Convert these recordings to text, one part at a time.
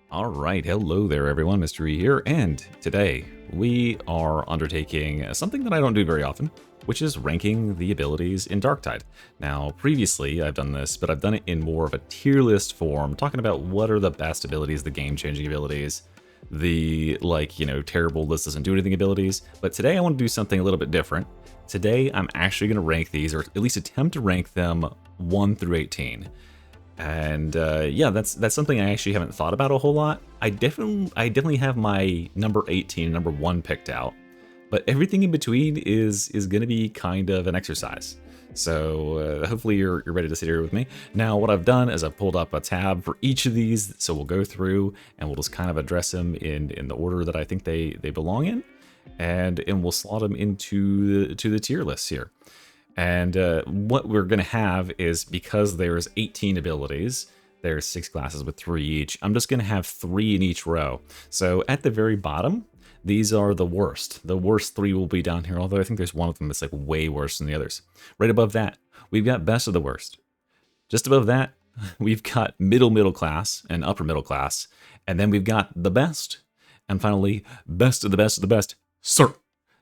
Alright, hello there everyone, Mr. E here, and today we are undertaking something that I don't do very often, which is ranking the abilities in Darktide. Now, previously I've done this, but I've done it in more of a tier list form, talking about what are the best abilities, the game-changing abilities, the, terrible this doesn't do anything abilities, but today I want to do something a little bit different. Today I'm actually going to rank these, or at least attempt to rank them 1 through 18. And yeah, that's something I actually haven't thought about a whole lot. I definitely have my number 18, number 1 picked out, but everything in between is going to be kind of an exercise. So hopefully you're ready to sit here with me. Now, what I've done is I've pulled up a tab for each of these, so we'll go through and we'll just kind of address them in the order that I think they belong in, and we'll slot them into the tier lists here. And what we're going to have is, because there's 18 abilities, there's 6 classes with 3 each, I'm just going to have 3 in each row. So at the very bottom, these are the worst. The worst 3 will be down here, although I think there's one of them that's like way worse than the others. Right above that, we've got best of the worst. Just above that, we've got middle class and upper middle class. And then we've got the best. And finally, best of the best of the best, sir.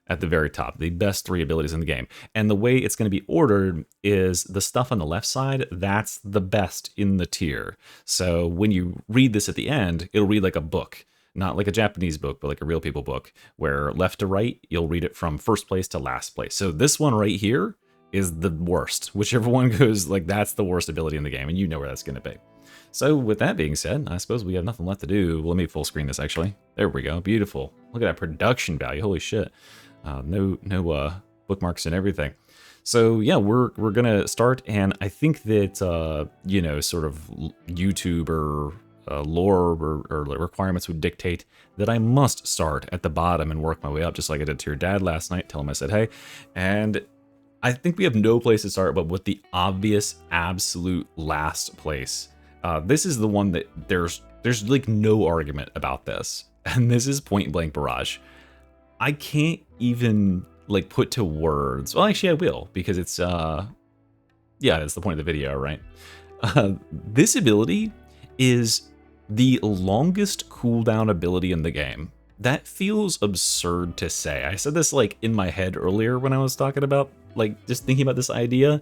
At the very top, the best 3 abilities in the game. And the way it's going to be ordered is the stuff on the left side, that's the best in the tier. So when you read this at the end, it'll read like a book. Not like a Japanese book, but like a real people book, where left to right, you'll read it from first place to last place. So this one right here is the worst. Whichever one goes, like, that's the worst ability in the game, and you know where that's going to be. So with that being said, I suppose we have nothing left to do. Well, let me full screen this, actually. There we go. Beautiful. Look at that production value. Holy shit. No bookmarks and everything. So yeah, we're gonna start, and I think that sort of YouTube or lore or requirements would dictate that I must start at the bottom and work my way up, just like I did to your dad last night. Tell him I said hey, and I think we have no place to start but with the obvious absolute last place. This is the one that there's like no argument about this, and this is Point Blank Barrage. I can't even like put to words. Well, actually I will, because it's yeah, that's the point of the video, right? This ability is the longest cooldown ability in the game. That feels absurd to say. I said this like in my head earlier when I was talking about like just thinking about this idea,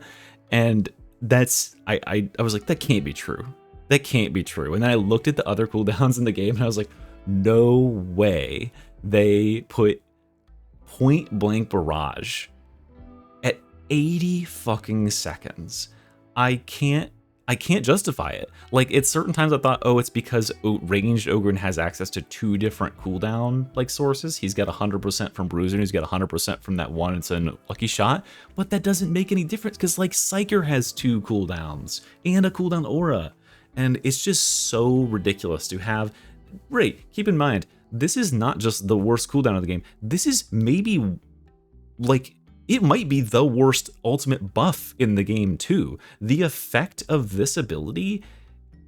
and that's I was like, that can't be true. That can't be true. And then I looked at the other cooldowns in the game and I was like, no way they put Point Blank Barrage at 80 fucking seconds. I can't justify it. Like, at certain times I thought, oh, it's because ranged Ogryn has access to 2 different cooldown like sources. He's got 100% from Bruiser, and he's got 100% from that one. It's a lucky shot, but that doesn't make any difference because like Scrier has 2 cooldowns and a cooldown aura, and it's just so ridiculous to have. Right, keep in mind, this is not just the worst cooldown of the game. This is maybe, like, it might be the worst ultimate buff in the game too. The effect of this ability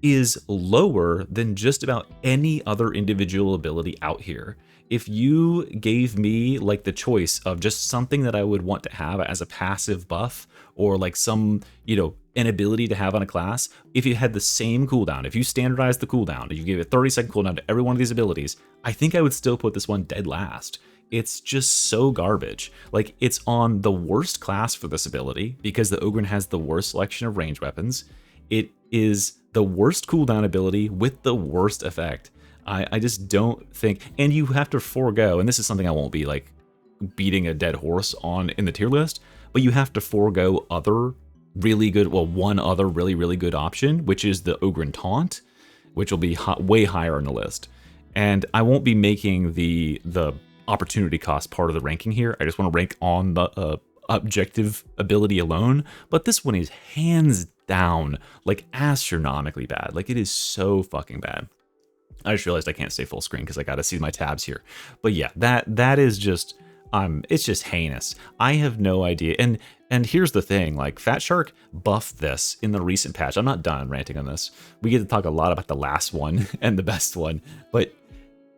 is lower than just about any other individual ability out here. If you gave me like the choice of just something that I would want to have as a passive buff, or like some, an ability to have on a class, if it had the same cooldown, if you standardized the cooldown, if you gave it 30-second cooldown to every one of these abilities, I think I would still put this one dead last. It's just so garbage. Like, it's on the worst class for this ability because the Ogryn has the worst selection of ranged weapons. It is the worst cooldown ability with the worst effect. I just don't think, and you have to forego, and this is something I won't be like beating a dead horse on in the tier list, but you have to forego other really good, well, one other really good option, which is the Ogryn taunt, which will be way higher on the list. And I won't be making the opportunity cost part of the ranking here. I just want to rank on the objective ability alone, but this one is hands down like astronomically bad. Like, it is so fucking bad. I just realized I can't stay full screen because I got to see my tabs here. But yeah, that is just it's just heinous. I have no idea. And here's the thing, like, Fat Shark buffed this in the recent patch. I'm not done ranting on this. We get to talk a lot about the last one and the best one, but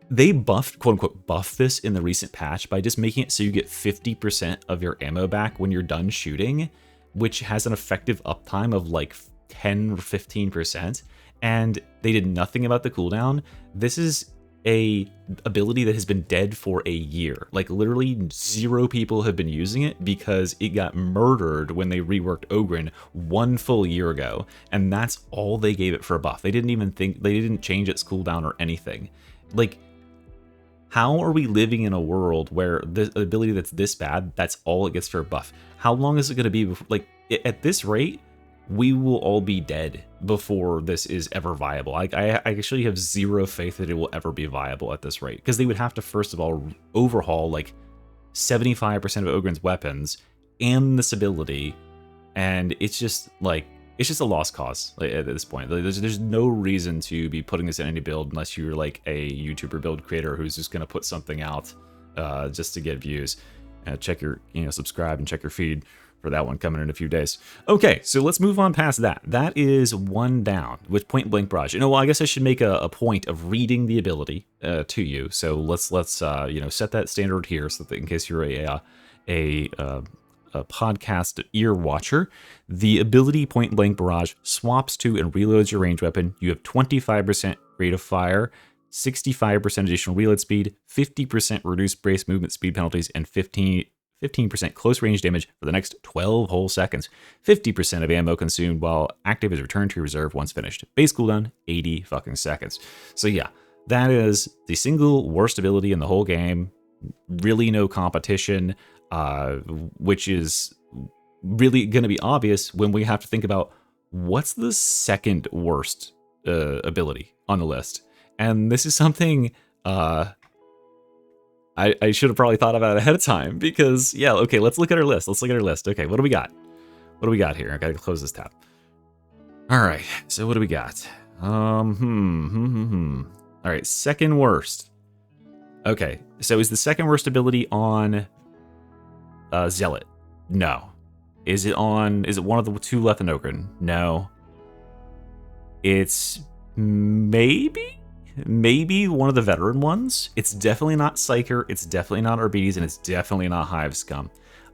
they buffed, quote unquote, buffed this in the recent patch by just making it so you get 50% of your ammo back when you're done shooting, which has an effective uptime of like 10 or 15%. and they did nothing about the cooldown. This is a ability that has been dead for a year. Like literally 0 people have been using it because it got murdered when they reworked Ogryn 1 full year ago, and that's all they gave it for a buff. They didn't change its cooldown or anything. Like, how are we living in a world where the ability that's this bad, that's all it gets for a buff? How long is it going to be before, like, at this rate, we will all be dead before this is ever viable. I actually have 0 faith that it will ever be viable at this rate, because they would have to first of all overhaul like 75% of Ogryn's weapons and this ability, and it's just like, it's just a lost cause at this point. There's no reason to be putting this in any build unless you're like a YouTuber build creator who's just going to put something out just to get views. Check your, subscribe and check your feed for that one coming in a few days. Okay, so let's move on past that. That is 1 down with point blank barrage. I guess I should make a point of reading the ability to you. So let's set that standard here, so that in case you're a podcast ear watcher, the ability point blank barrage swaps to and reloads your ranged weapon. You have 25% rate of fire, 65% additional reload speed, 50% reduced brace movement speed penalties, and 15% close range damage for the next 12 whole seconds. 50% of ammo consumed while active is returned to reserve once finished. Base cooldown 80 fucking seconds. So yeah, that is the single worst ability in the whole game. Really no competition, which is really going to be obvious when we have to think about what's the second worst ability on the list. And this is something I should have probably thought about it ahead of time, because, yeah, okay, let's look at our list. Okay, what do we got? What do we got here? I gotta close this tab. All right, so what do we got? All right, second worst. Okay, so is the second worst ability on Zealot? No. Is it one of the 2 left in Ogryn? No. It's maybe one of the veteran ones. It's definitely not Psyker, it's definitely not Arbides, and it's definitely not Hive Scum.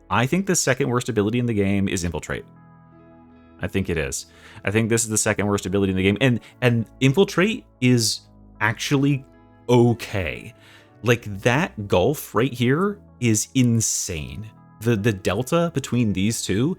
I think the second worst ability in the game is Infiltrate. I think it is. I think this is the second worst ability in the game, and Infiltrate is actually okay. Like, that gulf right here is insane. The delta between these two.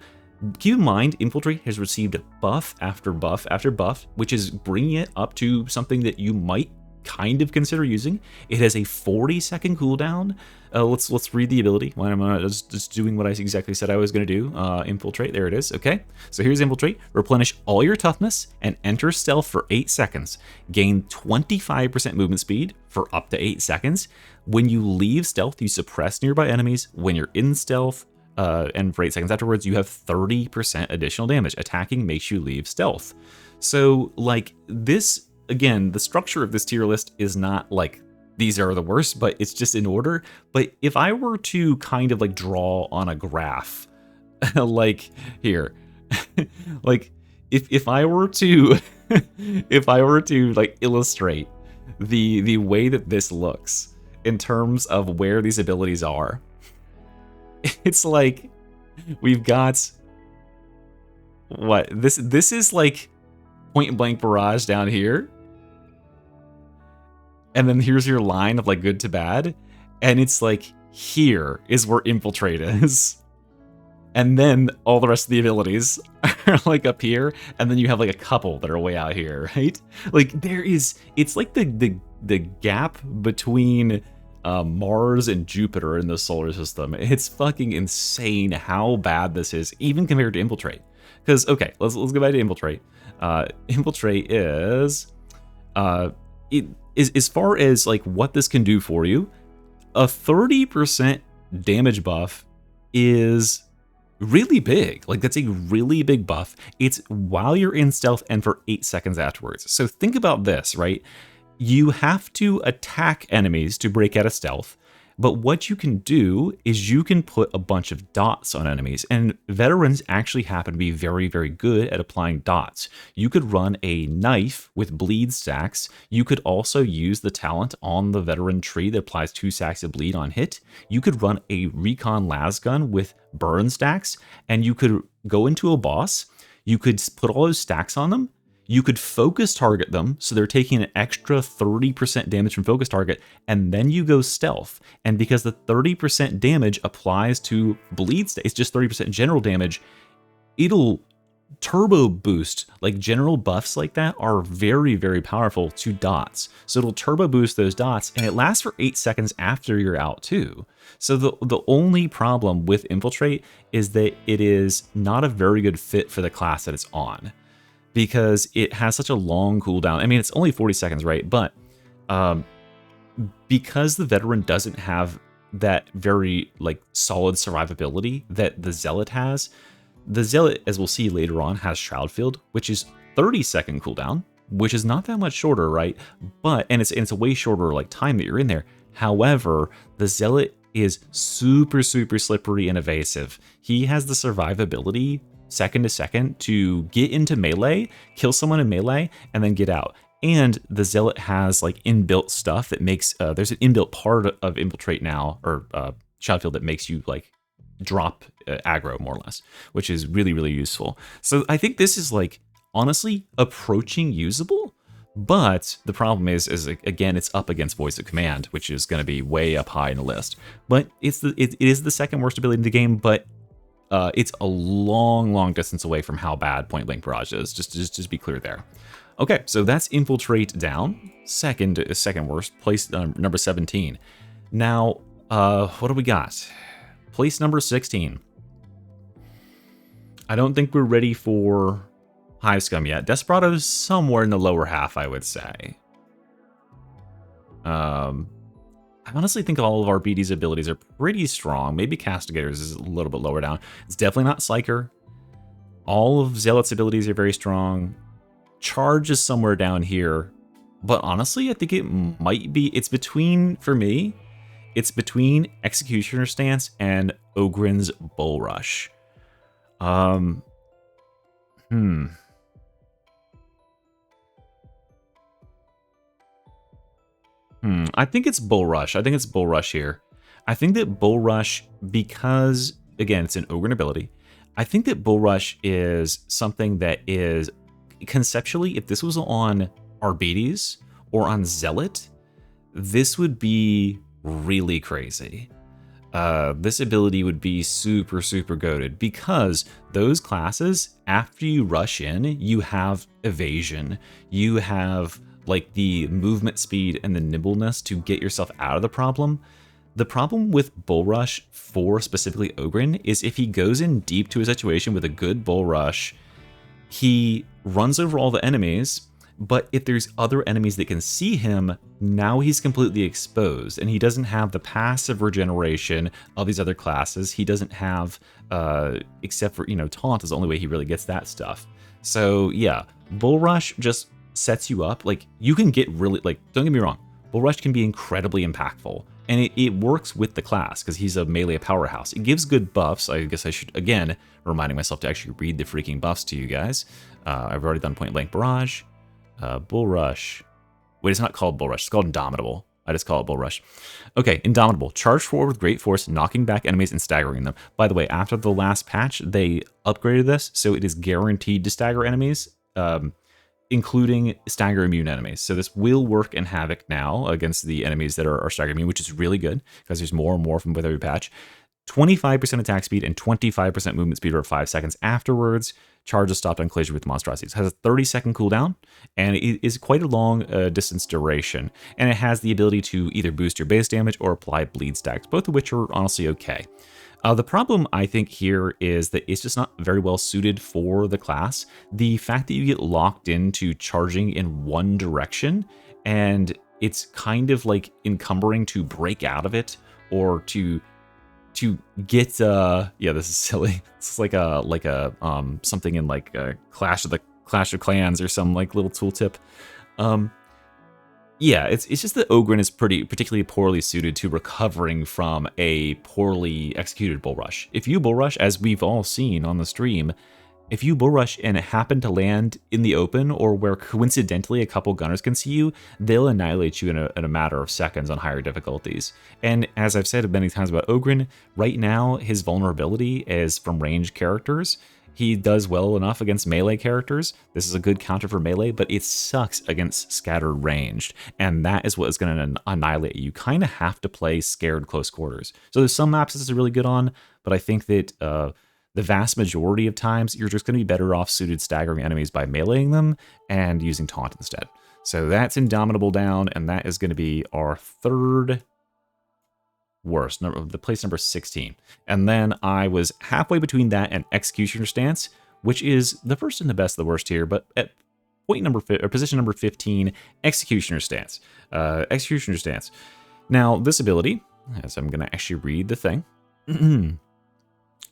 Keep in mind, Infiltrate has received buff after buff after buff, which is bringing it up to something that you might kind of consider using. It has a 40-second cooldown. Let's read the ability. Why am I just doing what I exactly said I was going to do? Infiltrate, there it is. Okay, so here's Infiltrate. Replenish all your toughness and enter stealth for 8 seconds. Gain 25% movement speed for up to 8 seconds. When you leave stealth, you suppress nearby enemies. When you're in stealth, and for 8 seconds afterwards, you have 30% additional damage. Attacking makes you leave stealth. So, like, this, again, the structure of this tier list is not like these are the worst, but it's just in order. But if I were to kind of like draw on a graph, like here, like if I were to like illustrate the way that this looks in terms of where these abilities are, it's like we've got what this is like point blank barrage down here, and then here's your line of like good to bad, and it's like here is where Infiltrate is, and then all the rest of the abilities are like up here, and then you have like a couple that are way out here, right? Like it's like the gap between Mars and Jupiter in the solar system. It's fucking insane how bad this is, even compared to Infiltrate. Because, okay, let's go back to Infiltrate. Infiltrate is, as far as like what this can do for you, a 30% damage buff is really big. Like, that's a really big buff. It's while you're in stealth and for 8 seconds afterwards. So think about this, right? You have to attack enemies to break out of stealth, but what you can do is you can put a bunch of dots on enemies, and veterans actually happen to be very, very good at applying dots. You could run a knife with bleed stacks. You could also use the talent on the veteran tree that applies 2 stacks of bleed on hit. You could run a recon lasgun with burn stacks, and you could go into a boss. You could put all those stacks on them. You could focus target them, so they're taking an extra 30% damage from focus target, and then you go stealth. And because the 30% damage applies to bleed state, it's just 30% general damage, it'll turbo boost. Like general buffs like that are very, very powerful to dots. So it'll turbo boost those dots, and it lasts for 8 seconds after you're out too. So the only problem with Infiltrate is that it is not a very good fit for the class that it's on, because it has such a long cooldown. I mean, it's only 40 seconds, right? But because the Veteran doesn't have that very like solid survivability that the Zealot has, the Zealot, as we'll see later on, has Shroudfield, which is 30-second cooldown, which is not that much shorter, right? But and it's a way shorter like time that you're in there. However, the Zealot is super, super slippery and evasive. He has the survivability second to second to get into melee, kill someone in melee, and then get out. And the Zealot has like inbuilt stuff that makes there's an inbuilt part of Infiltrate now, or Shroudfield, that makes you like drop aggro more or less, which is really, really useful. So I think this is like honestly approaching usable, but the problem is again, it's up against Voice of Command, which is going to be way up high in the list. But it is the second worst ability in the game, but it's a long, long distance away from how bad Point Blank Barrage is. Just be clear there. Okay, so that's Infiltrate down. Second worst, place number 17. Now, what do we got? Place number 16. I don't think we're ready for Hive Scum yet. Desperado's somewhere in the lower half, I would say. I honestly think all of our BD's abilities are pretty strong. Maybe Castigator's is a little bit lower down. It's definitely not Psyker. All of Zealot's abilities are very strong. Charge is somewhere down here. But honestly, I think it might be... It's between, for me, it's between Executioner Stance and Ogryn's Bull Rush. I think it's Bull Rush. I think it's Bull Rush here. I think that Bull Rush, because, again, it's an Ogryn ability, I think that Bull Rush is something that is, conceptually, if this was on Arbites or on Zealot, this would be really crazy. This ability would be super, super goated, because those classes, after you rush in, you have evasion, you have like the movement speed and the nimbleness to get yourself out of the problem. The problem with Bull Rush for specifically Ogryn is if he goes in deep to a situation with a good Bull Rush, he runs over all the enemies, but if there's other enemies that can see him, now he's completely exposed, and he doesn't have the passive regeneration of these other classes. He doesn't have, except for, taunt is the only way he really gets that stuff. So yeah, Bull Rush just sets you up. Like, you can get really, like, don't get me wrong, Bull Rush can be incredibly impactful, and it works with the class because he's a melee powerhouse. It gives good buffs. I guess I should, again, reminding myself to actually read the freaking buffs to you guys. I've already done Point Blank Barrage. Bull Rush. Wait, it's not called Bull Rush. It's called Indomitable. I just call it Bull Rush. Okay, Indomitable. Charge forward with great force, knocking back enemies and staggering them. By the way, after the last patch, they upgraded this, so it is guaranteed to stagger enemies, including stagger immune enemies. So this will work in Havoc now against the enemies that are stagger immune, which is really good, because there's more and more from with every patch. 25% attack speed and 25% movement speed for 5 seconds afterwards. Charge is stopped on collision with monstrosities. It has a 30-second cooldown, and it is quite a long distance duration. And it has the ability to either boost your base damage or apply bleed stacks, both of which are honestly okay. The problem, I think, here is that it's just not very well suited for the class. The fact that you get locked into charging in one direction, and it's kind of like encumbering to break out of it, or to get yeah, this is silly. It's like a something in like Clash of Clans or some like little tooltip. Yeah, it's just that Ogryn is particularly poorly suited to recovering from a poorly executed Bull Rush. If you Bull Rush, as we've all seen on the stream, if you Bull Rush and it happened to land in the open, or where coincidentally a couple gunners can see you, they'll annihilate you in a matter of seconds on higher difficulties. And as I've said many times about Ogryn, right now his vulnerability is from ranged characters. He does well enough against melee characters. This is a good counter for melee, but it sucks against scattered ranged. And that is what is going to annihilate you. You kind of have to play scared close quarters. So there's some maps this is really good on, but I think that the vast majority of times, you're just going to be better off suited staggering enemies by meleeing them and using taunt instead. So that's Indomitable down, and that is going to be our third worst, the place number 16. And then I was halfway between that and Executioner Stance, which is the first and the best of the worst here, but at position number 15, Executioner Stance. Executioner Stance. Now, this ability, as I'm going to actually read the thing,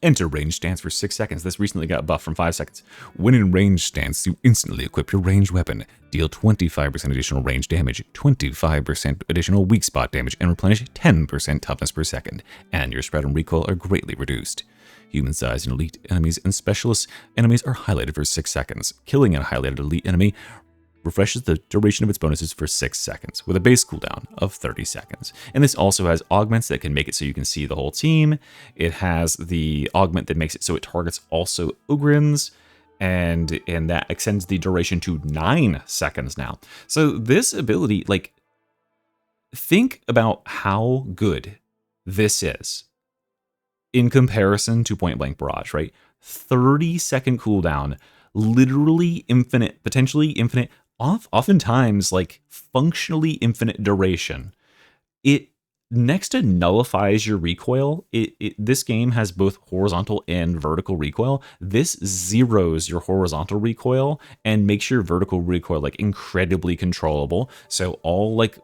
enter range stance for 6 seconds. This recently got buffed from 5 seconds. When in range stance, you instantly equip your ranged weapon, deal 25% additional range damage, 25% additional weak spot damage, and replenish 10% toughness per second, and your spread and recoil are greatly reduced. Human-sized and elite enemies and specialist enemies are highlighted for 6 seconds. Killing a highlighted elite enemy refreshes the duration of its bonuses for 6 seconds, with a base cooldown of 30 seconds. And this also has augments that can make it so you can see the whole team. It has the augment that makes it so it targets also Ogryns, and that extends the duration to 9 seconds now. So this ability, like, think about how good this is in comparison to Point Blank Barrage, right? 30-second cooldown, literally infinite, potentially infinite, oftentimes like functionally infinite duration. It next to nullifies your recoil. This game has both horizontal and vertical recoil. This zeroes your horizontal recoil and makes your vertical recoil like incredibly controllable. So all like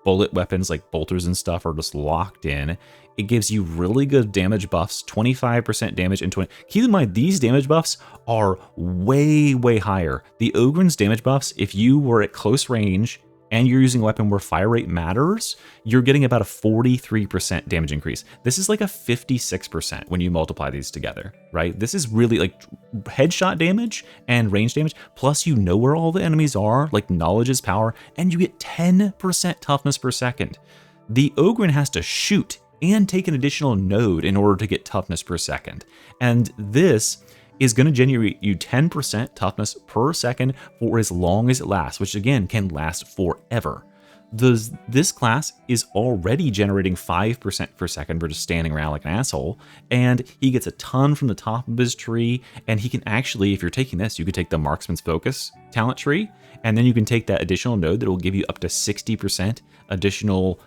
bullet weapons like bolters and stuff are just locked in. It gives you really good damage buffs, 25% damage and 20. Keep in mind, these damage buffs are way, way higher. The Ogryn's damage buffs, if you were at close range and you're using a weapon where fire rate matters, you're getting about a 43% damage increase. This is like a 56% when you multiply these together, right? This is really like headshot damage and range damage, plus you know where all the enemies are, like knowledge is power, and you get 10% toughness per second. The Ogryn has to shoot and take an additional node in order to get toughness per second. And this is going to generate you 10% toughness per second for as long as it lasts, which again can last forever. This class is already generating 5% per second for just standing around like an asshole, and he gets a ton from the top of his tree, and he can actually, if you're taking this, you could take the Marksman's Focus talent tree, and then you can take that additional node that will give you up to 60% additional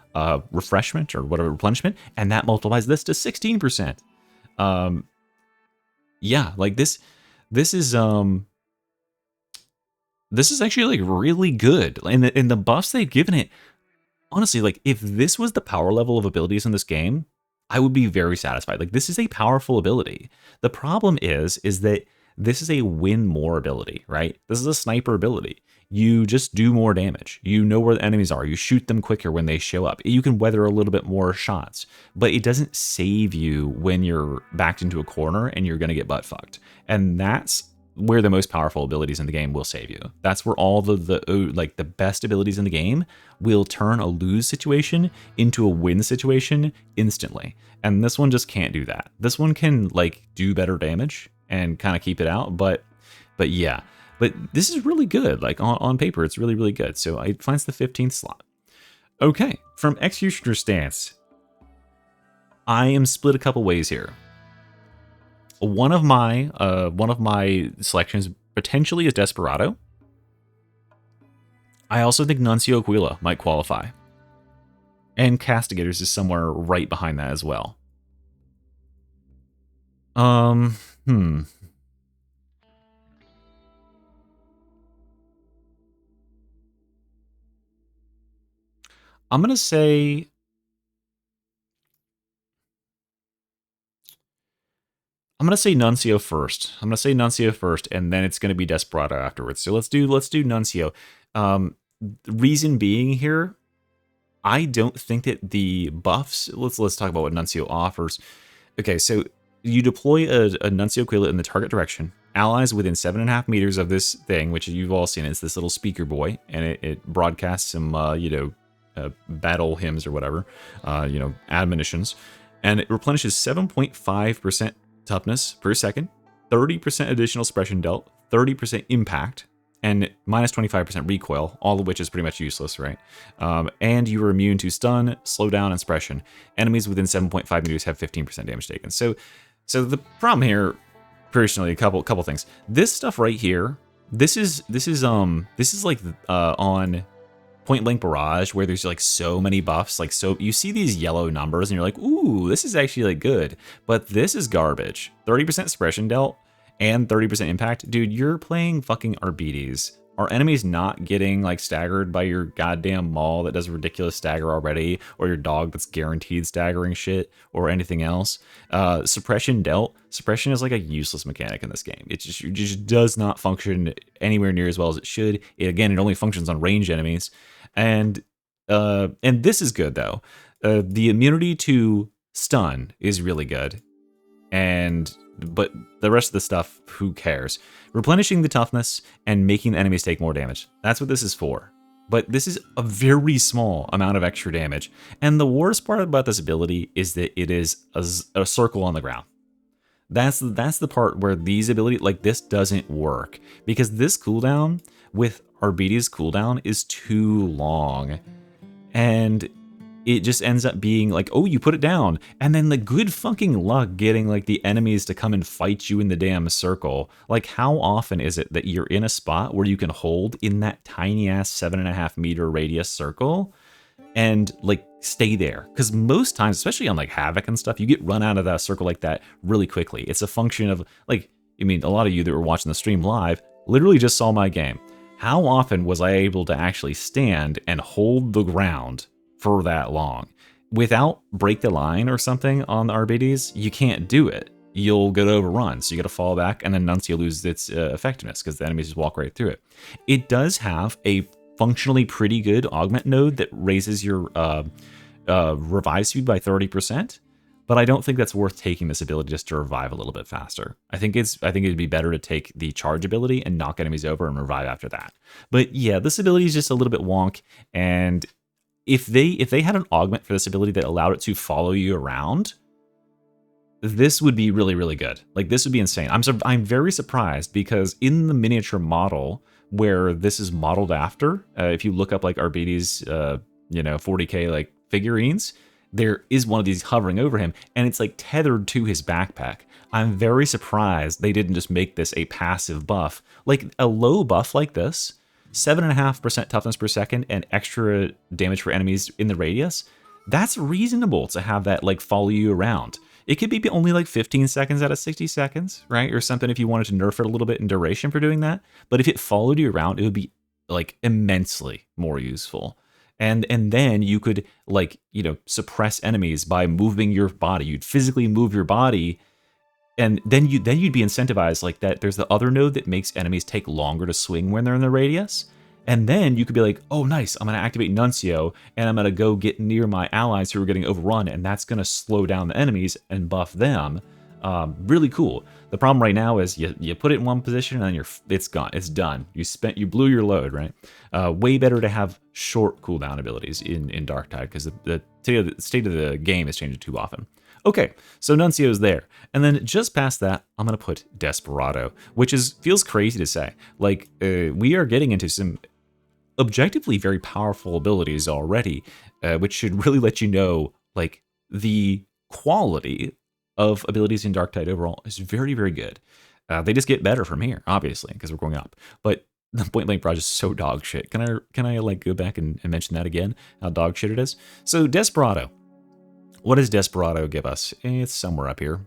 refreshment or whatever replenishment, and that multiplies this to 16%. Yeah, like this is actually like really good, and the buffs they've given it. Honestly, like if this was the power level of abilities in this game, I would be very satisfied. Like this is a powerful ability. The problem is that this is a win more ability, right? This is a sniper ability. You just do more damage. You know where the enemies are. You shoot them quicker when they show up. You can weather a little bit more shots, but it doesn't save you when you're backed into a corner and you're going to get butt fucked. And that's where the most powerful abilities in the game will save you. That's where all the best abilities in the game will turn a lose situation into a win situation instantly. And this one just can't do that. This one can like do better damage and kind of keep it out, but yeah. But this is really good. Like on paper, it's really, really good. So it finds the 15th slot. Okay, from Executioner Stance, I am split a couple ways here. One of my selections potentially is Desperado. I also think Nuncio Aquila might qualify, and Castigators is somewhere right behind that as well. I'm gonna say Nuncio first. And then it's gonna be Desperado afterwards. So let's do Nuncio. Reason being here, I don't think that the buffs. Let's talk about what Nuncio offers. Okay, so you deploy a Nuncio Aquila in the target direction. Allies within 7.5 meters of this thing, which you've all seen, it's this little speaker boy, and it broadcasts some battle hymns or whatever, admonitions, and it replenishes 7.5% toughness per second, 30% additional suppression dealt, 30% impact, and minus 25% recoil, all of which is pretty much useless, right? And you are immune to stun, slowdown, and suppression. Enemies within 7.5 meters have 15% damage taken. So the problem here, personally, a couple things. This stuff right here, this is like on Point Blank Barrage, where there's like so many buffs, like so you see these yellow numbers and you're like, ooh, this is actually like good, but this is garbage. 30% suppression dealt and 30% impact. Dude, you're playing fucking Arbites. Are enemies not getting like staggered by your goddamn maul that does a ridiculous stagger already, or your dog that's guaranteed staggering shit, or anything else? Suppression dealt. Suppression is like a useless mechanic in this game. It just does not function anywhere near as well as it should. It only functions on ranged enemies. And this is good though. The immunity to stun is really good. But the rest of the stuff, who cares? Replenishing the toughness and making the enemies take more damage. That's what this is for. But this is a very small amount of extra damage. And the worst part about this ability is that it is a circle on the ground. That's the part where these abilities, like this, doesn't work. Because this cooldown with Arbites cooldown is too long. And it just ends up being like, oh, you put it down, and then the good fucking luck getting like the enemies to come and fight you in the damn circle. Like, how often is it that you're in a spot where you can hold in that tiny ass 7.5 meter radius circle and like stay there? Because most times, especially on like Havoc and stuff, you get run out of that circle like that really quickly. It's a function of like, I mean, a lot of you that were watching the stream live literally just saw my game. How often was I able to actually stand and hold the ground for that long? Without break the line or something on the Arbites, you can't do it. You'll get overrun, so you gotta fall back, and then Nuncio loses its effectiveness because the enemies just walk right through it. It does have a functionally pretty good augment node that raises your revive speed by 30%, but I don't think that's worth taking this ability just to revive a little bit faster. I think it'd be better to take the charge ability and knock enemies over and revive after that. But yeah, this ability is just a little bit wonk, and if they had an augment for this ability that allowed it to follow you around, this would be really, really good. Like, this would be insane. I'm very surprised, because in the miniature model where this is modeled after, if you look up like Arbites, 40k like figurines, there is one of these hovering over him, and it's like tethered to his backpack. I'm very surprised they didn't just make this a passive buff. Like a low buff like this, 7.5% toughness per second and extra damage for enemies in the radius, that's reasonable to have that like follow you around. It could be only like 15 seconds out of 60 seconds, right? Or something if you wanted to nerf it a little bit in duration for doing that. But if it followed you around, it would be like immensely more useful. And then you could like, suppress enemies by moving your body. You'd physically move your body, and then you'd be incentivized like that. There's the other node that makes enemies take longer to swing when they're in the radius. And then you could be like, oh, nice, I'm going to activate Nuncio, and I'm going to go get near my allies who are getting overrun, and that's going to slow down the enemies and buff them. Really cool. The problem right now is you put it in one position, and then it's gone. It's done. You blew your load, right? Way better to have short cooldown abilities in Darktide, because the state of the game is changing too often. Okay, so Nuncio's there. And then just past that, I'm going to put Desperado, which feels crazy to say. Like, we are getting into some objectively very powerful abilities already, which should really let you know, like, the quality of abilities in Darktide overall is very, very good. They just get better from here, obviously, because we're going up. But the Point Blank Barrage is so dog shit. Can I like go back and mention that again? How dog shit it is? So Desperado. What does Desperado give us? It's somewhere up here.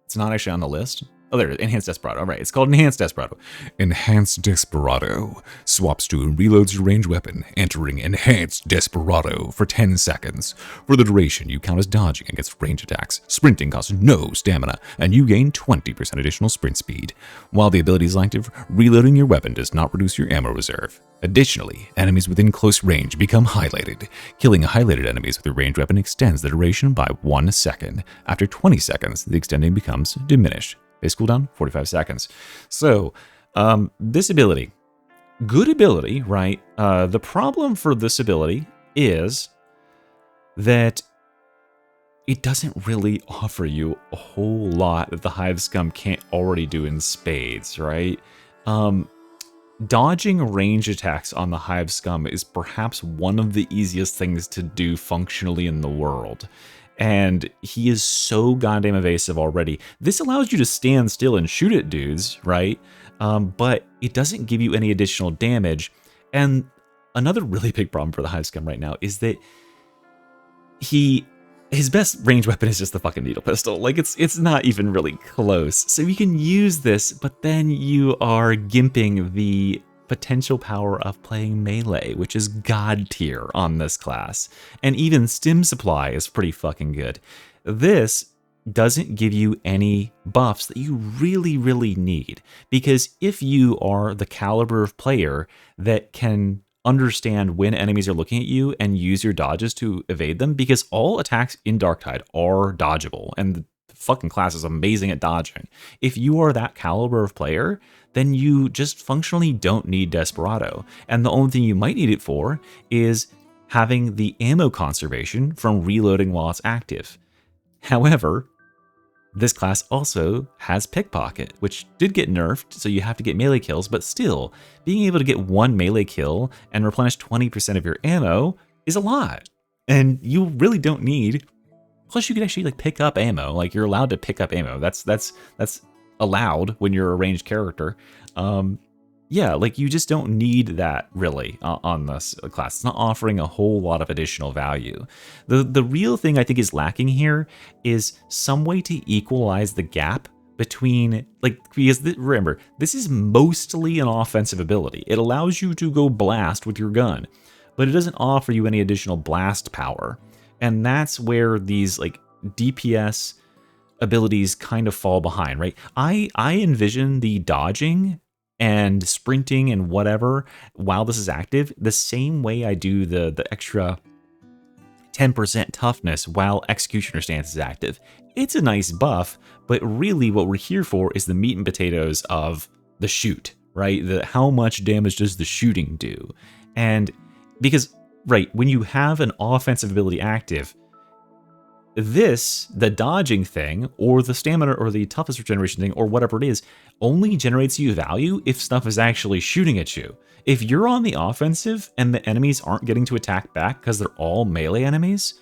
It's not actually on the list. Oh, there it is. Enhanced Desperado. All right, it's called Enhanced Desperado. Enhanced Desperado. Swaps to and reloads your ranged weapon, entering Enhanced Desperado for 10 seconds. For the duration, you count as dodging against ranged attacks. Sprinting costs no stamina, and you gain 20% additional sprint speed. While the ability is active, reloading your weapon does not reduce your ammo reserve. Additionally, enemies within close range become highlighted. Killing highlighted enemies with a ranged weapon extends the duration by 1 second. After 20 seconds, the extending becomes diminished. Base cooldown, 45 seconds. So, this ability, good ability, right? The problem for this ability is that it doesn't really offer you a whole lot that the Hive Scum can't already do in spades, right? Dodging range attacks on the Hive Scum is perhaps one of the easiest things to do functionally in the world. And he is so goddamn evasive already. This allows you to stand still and shoot at dudes, right? But it doesn't give you any additional damage. And another really big problem for the Hive Scum right now is that his best range weapon is just the fucking needle pistol. Like, it's not even really close. So you can use this, but then you are gimping the potential power of playing melee, which is god tier on this class. And even Stim supply is pretty fucking good. This doesn't give you any buffs that you really, really need. Because if you are the caliber of player that can understand when enemies are looking at you and use your dodges to evade them, because all attacks in Darktide are dodgeable, and the fucking class is amazing at dodging. If you are that caliber of player, then you just functionally don't need Desperado. And the only thing you might need it for is having the ammo conservation from reloading while it's active. However, this class also has Pickpocket, which did get nerfed, so you have to get melee kills, but still, being able to get one melee kill and replenish 20% of your ammo is a lot. And you really don't need. Plus, you can actually like pick up ammo. Like, you're allowed to pick up ammo. That's allowed when you're a ranged character. Yeah, like, you just don't need that really on this class. It's not offering a whole lot of additional value. The real thing I think is lacking here is some way to equalize the gap between, like, because remember, this is mostly an offensive ability. It allows you to go blast with your gun, but it doesn't offer you any additional blast power. And that's where these like DPS abilities kind of fall behind, right? I envision the dodging and sprinting and whatever while this is active the same way I do the extra 10% toughness while Executioner Stance is active. It's a nice buff, but really what we're here for is the meat and potatoes of the shoot, right? How much damage does the shooting do? And because, right, when you have an offensive ability active, the dodging thing, or the stamina, or the toughness regeneration thing, or whatever it is, only generates you value if stuff is actually shooting at you. If you're on the offensive and the enemies aren't getting to attack back because they're all melee enemies,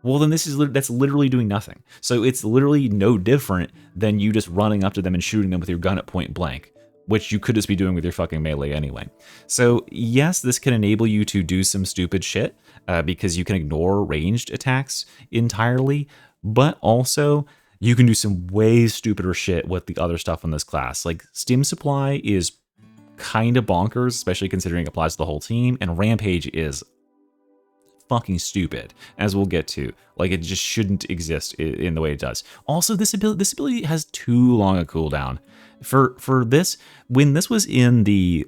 well, then that's literally doing nothing. So it's literally no different than you just running up to them and shooting them with your gun at point blank, which you could just be doing with your fucking melee anyway. So yes, this can enable you to do some stupid shit because you can ignore ranged attacks entirely, but also you can do some way stupider shit with the other stuff in this class. Like, Stim supply is kind of bonkers, especially considering it applies to the whole team, and Rampage is fucking stupid, as we'll get to. Like, it just shouldn't exist in the way it does. Also, this ability has too long a cooldown. For this, when this was in the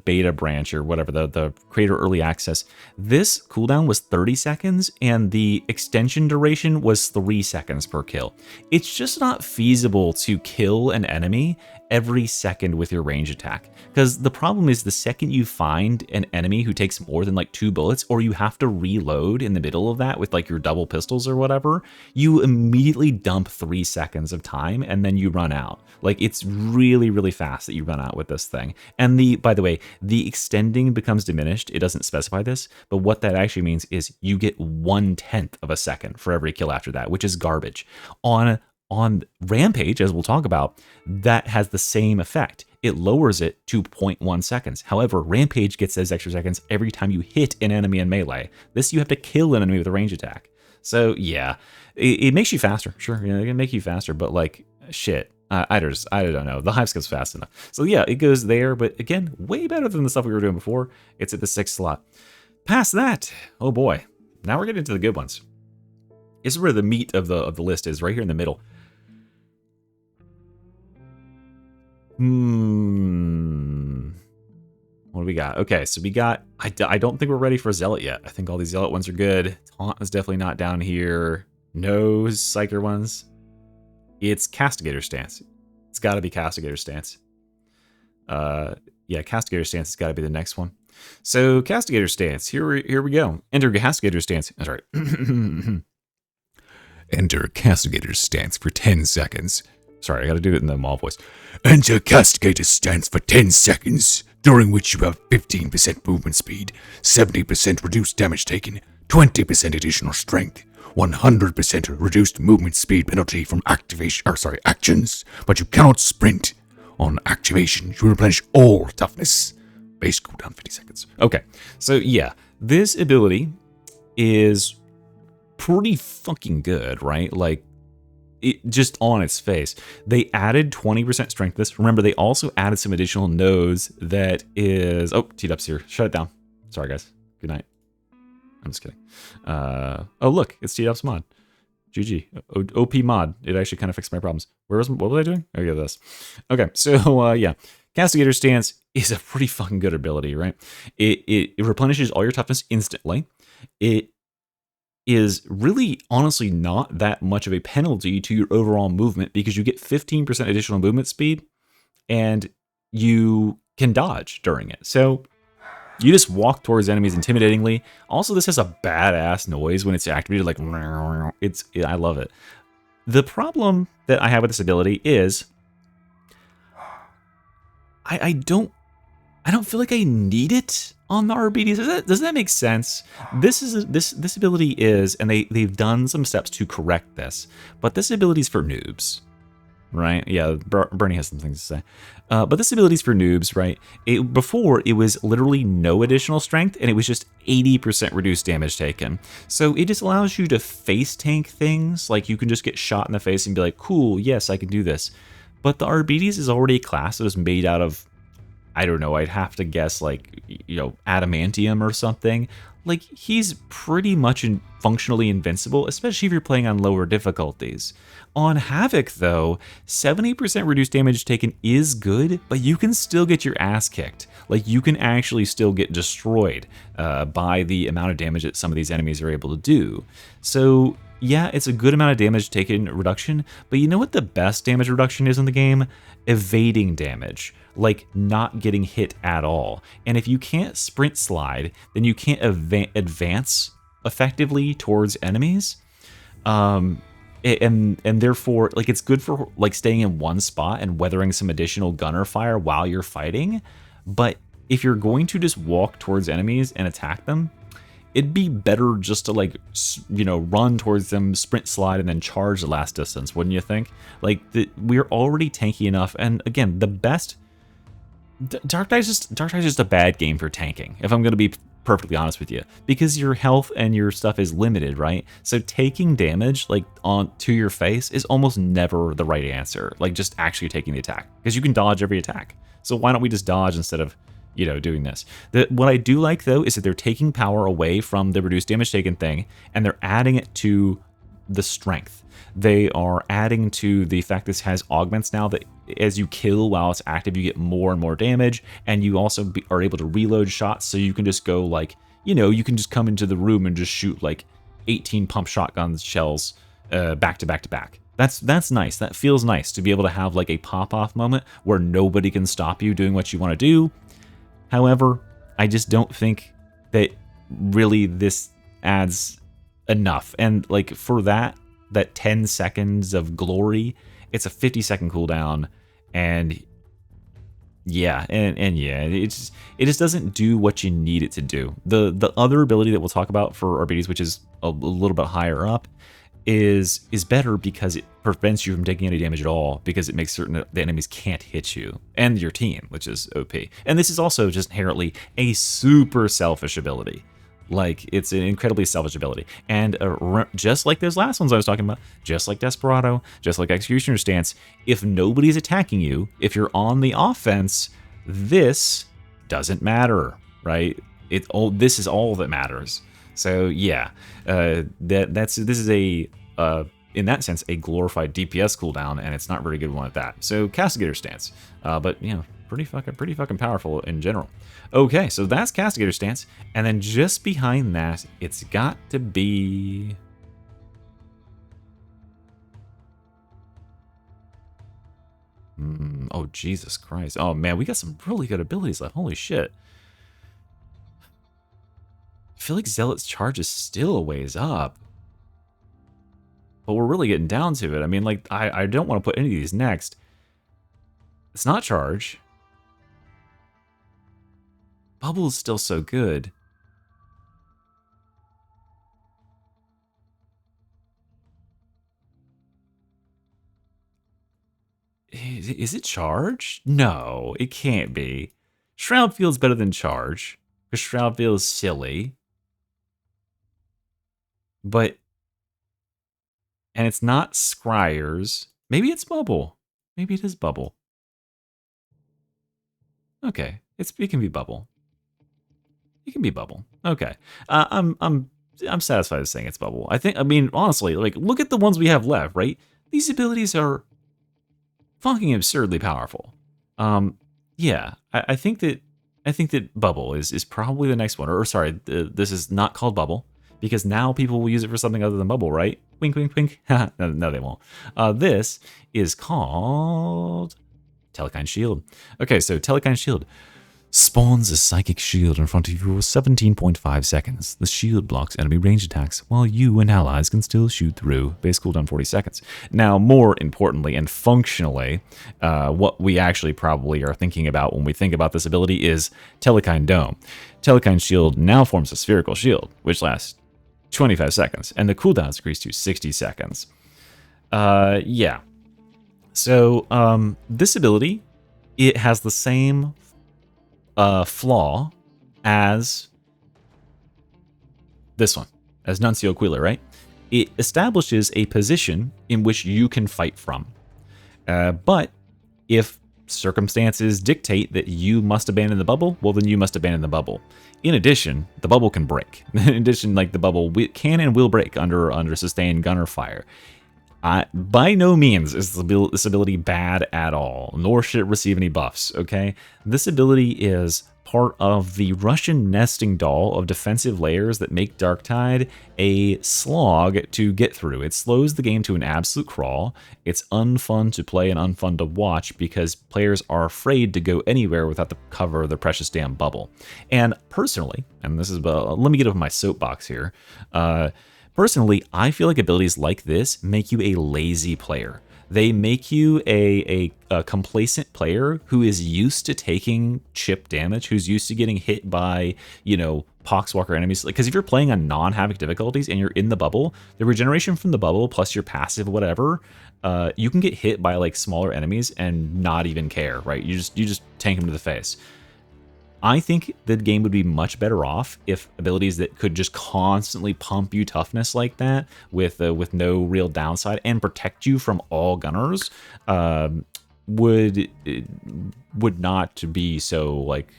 beta branch or whatever, the creator early access, this cooldown was 30 seconds and the extension duration was 3 seconds per kill. It's just not feasible to kill an enemy every second with your range attack, because the problem is the second you find an enemy who takes more than like 2 bullets, or you have to reload in the middle of that with like your double pistols or whatever, you immediately dump 3 seconds of time and then you run out. Like, it's really, really fast that you run out with this thing. And by the way, the extending becomes diminished. It doesn't specify this, but what that actually means is you get 1/10 of a second for every kill after that, which is garbage. On Rampage, as we'll talk about, that has the same effect. It lowers it to 0.1 seconds. However, Rampage gets those extra seconds every time you hit an enemy in melee. This, you have to kill an enemy with a range attack. So yeah, it makes you faster. Sure, it can make you faster, but like, shit. I don't know. The Hive Scum's fast enough. So yeah, it goes there, but again, way better than the stuff we were doing before. It's at the 6th slot. Past that, oh boy. Now we're getting into the good ones. This is where the meat of the list is, right here in the middle. What do we got? Okay, so we got, I don't think we're ready for Zealot yet. I think all these Zealot ones are good. Taunt is definitely not down here. No Psyker ones. It's Castigator Stance. It's got to be Castigator Stance. Yeah, Castigator Stance has got to be the next one. So Castigator Stance, here we go. Enter Castigator Stance. That's right. Enter Castigator's stance for 10 seconds. Sorry, I gotta do it in the Maul voice. Enter Castigator's stance for 10 seconds, during which you have 15% movement speed, 70% reduced damage taken, 20% additional strength, 100% reduced movement speed penalty from actions, but you cannot sprint. On activation, you replenish all toughness. Base cooldown 50 seconds. Okay, so yeah, this ability is pretty fucking good, right? Like, it just on its face. They added 20% strength to this. Remember, they also added some additional nodes that is... Oh, T-Dub's here. Shut it down. Sorry, guys. Good night. I'm just kidding. Oh, look. It's T-Dub's mod. GG. OP mod. It actually kind of fixed my problems. What was I doing? Oh, yeah, this. Okay, so, yeah. Castigator Stance is a pretty fucking good ability, right? It replenishes all your toughness instantly. It is really, honestly, not that much of a penalty to your overall movement because you get 15% additional movement speed and you can dodge during it. So you just walk towards enemies intimidatingly. Also, this has a badass noise when it's activated, like, I love it. The problem that I have with this ability is I don't feel like I need it on the RBDs. Does that make sense? This ability is, and they've done some steps to correct this, but this ability is for noobs, right? Yeah, Bernie has some things to say. But this ability is for noobs, right? Before, it was literally no additional strength, and it was just 80% reduced damage taken. So it just allows you to face tank things, like you can just get shot in the face and be like, cool, yes, I can do this. But the RBDs is already a class that was made out of, I don't know, I'd have to guess, like, you know, adamantium or something. Like, he's pretty much functionally invincible, especially if you're playing on lower difficulties. On Havoc, though, 70% reduced damage taken is good, but you can still get your ass kicked. Like, you can actually still get destroyed by the amount of damage that some of these enemies are able to do. So, yeah, it's a good amount of damage taken reduction, but you know what the best damage reduction is in the game? Evading damage. Like, not getting hit at all. And if you can't sprint slide, then you can't advance effectively towards enemies. And therefore, like, it's good for, like, staying in one spot and weathering some additional gunner fire while you're fighting. But if you're going to just walk towards enemies and attack them, it'd be better just to, like, you know, run towards them, sprint slide, and then charge the last distance, wouldn't you think? Like, we're already tanky enough. And again, the best... Darktide is just a bad game for tanking, if I'm going to be perfectly honest with you, because your health and your stuff is limited, right? So taking damage, like, to your face is almost never the right answer, like, just actually taking the attack, because you can dodge every attack. So why don't we just dodge instead of, you know, doing this? What I do like, though, is that they're taking power away from the reduced damage taken thing, and they're adding it to the strength. They are adding to the fact this has augments now that as you kill while it's active, you get more and more damage, and you also are able to reload shots, so you can just go, like, you know, you can just come into the room and just shoot, like, 18 pump shotgun shells back to back to back. That's nice. That feels nice to be able to have, like, a pop-off moment where nobody can stop you doing what you want to do. However, I just don't think that really this adds enough. And, like, for that 10 seconds of glory, it's a 50-second cooldown, and yeah, and yeah, it just doesn't do what you need it to do. The other ability that we'll talk about for RBDs, which is a little bit higher up, is better because it prevents you from taking any damage at all, because it makes certain that the enemies can't hit you and your team, which is OP. And this is also just inherently a super selfish ability. Like, it's an incredibly selfish ability. And just like those last ones I was talking about, just like Desperado, just like Executioner's Stance, if nobody's attacking you, if you're on the offense, this doesn't matter, right? This is all that matters. So yeah, this is a in that sense a glorified DPS cooldown, and it's not very good one at that. So Castigator Stance, but you know, pretty fucking powerful in general. Okay, so that's Castigator Stance, and then just behind that, it's got to be... oh, Jesus Christ. Oh, man, we got some really good abilities left. Holy shit. I feel like Zealot's charge is still a ways up. but we're really getting down to it. I mean, like, I don't want to put any of these next. It's not charge. Bubble is still so good. Is it charge? No, it can't be. Shroudfield's better than charge, because Shroudfield is silly. But, and it's not Scrier's. Maybe it's bubble. Maybe it is bubble. Okay, it can be bubble. It can be bubble. Okay, I'm satisfied with saying it's bubble. I mean, honestly, like, look at the ones we have left, right? These abilities are fucking absurdly powerful. Yeah, I think that bubble is probably the next one. Or sorry, this is not called bubble, because now people will use it for something other than bubble, right? Wink, wink, wink. No, they won't. This is called Telekine Shield. Okay, so Telekine Shield spawns a psychic shield in front of you for 17.5 seconds. The shield blocks enemy range attacks, while you and allies can still shoot through. Base cooldown 40 seconds. Now, more importantly and functionally, what we actually probably are thinking about when we think about this ability is Telekine Dome. Telekine Shield now forms a spherical shield, which lasts 25 seconds, and the cooldown is increased to 60 seconds. Yeah. So, this ability, it has the same flaw as this one, as Nuncio Quiller, right? It establishes a position in which you can fight from. But if circumstances dictate that you must abandon the bubble, well, then you must abandon the bubble. In addition, the bubble can break. In addition, like, the bubble can and will break under sustained gunner fire. By no means is this ability bad at all, nor should it receive any buffs, okay? This ability is part of the Russian nesting doll of defensive layers that make Darktide a slog to get through. It slows the game to an absolute crawl. It's unfun to play and unfun to watch because players are afraid to go anywhere without the cover of the precious damn bubble. And personally, and this is, let me get off my soapbox here, personally, I feel like abilities like this make you a lazy player. They make you a complacent player who is used to taking chip damage, who's used to getting hit by, you know, poxwalker enemies. Because if you're playing on non-havoc difficulties and you're in the bubble, the regeneration from the bubble plus your passive whatever, you can get hit by like smaller enemies and not even care, right? You just tank them to the face. I think the game would be much better off if abilities that could just constantly pump you toughness like that with no real downside and protect you from all gunners would not be so like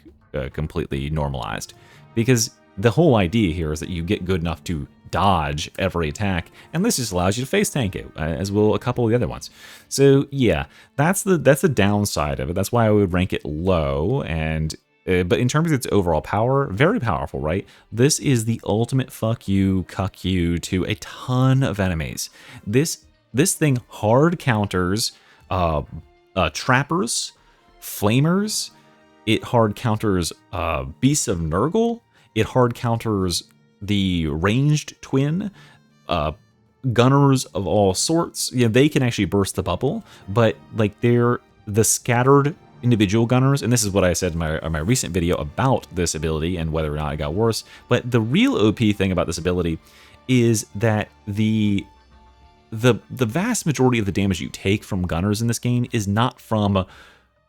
completely normalized. Because the whole idea here is that you get good enough to dodge every attack, and this just allows you to face tank it, as will a couple of the other ones. So yeah, that's the downside of it. That's why I would rank it low. And but in terms of its overall power, very powerful, right? This is the ultimate fuck you, cuck you to a ton of enemies. This thing hard counters trappers, flamers. It hard counters beasts of Nurgle. It hard counters the ranged twin, gunners of all sorts. You know, they can actually burst the bubble, but like they're the scattered individual gunners, and this is what I said in my recent video about this ability and whether or not it got worse. But the real OP thing about this ability is that the vast majority of the damage you take from gunners in this game is not from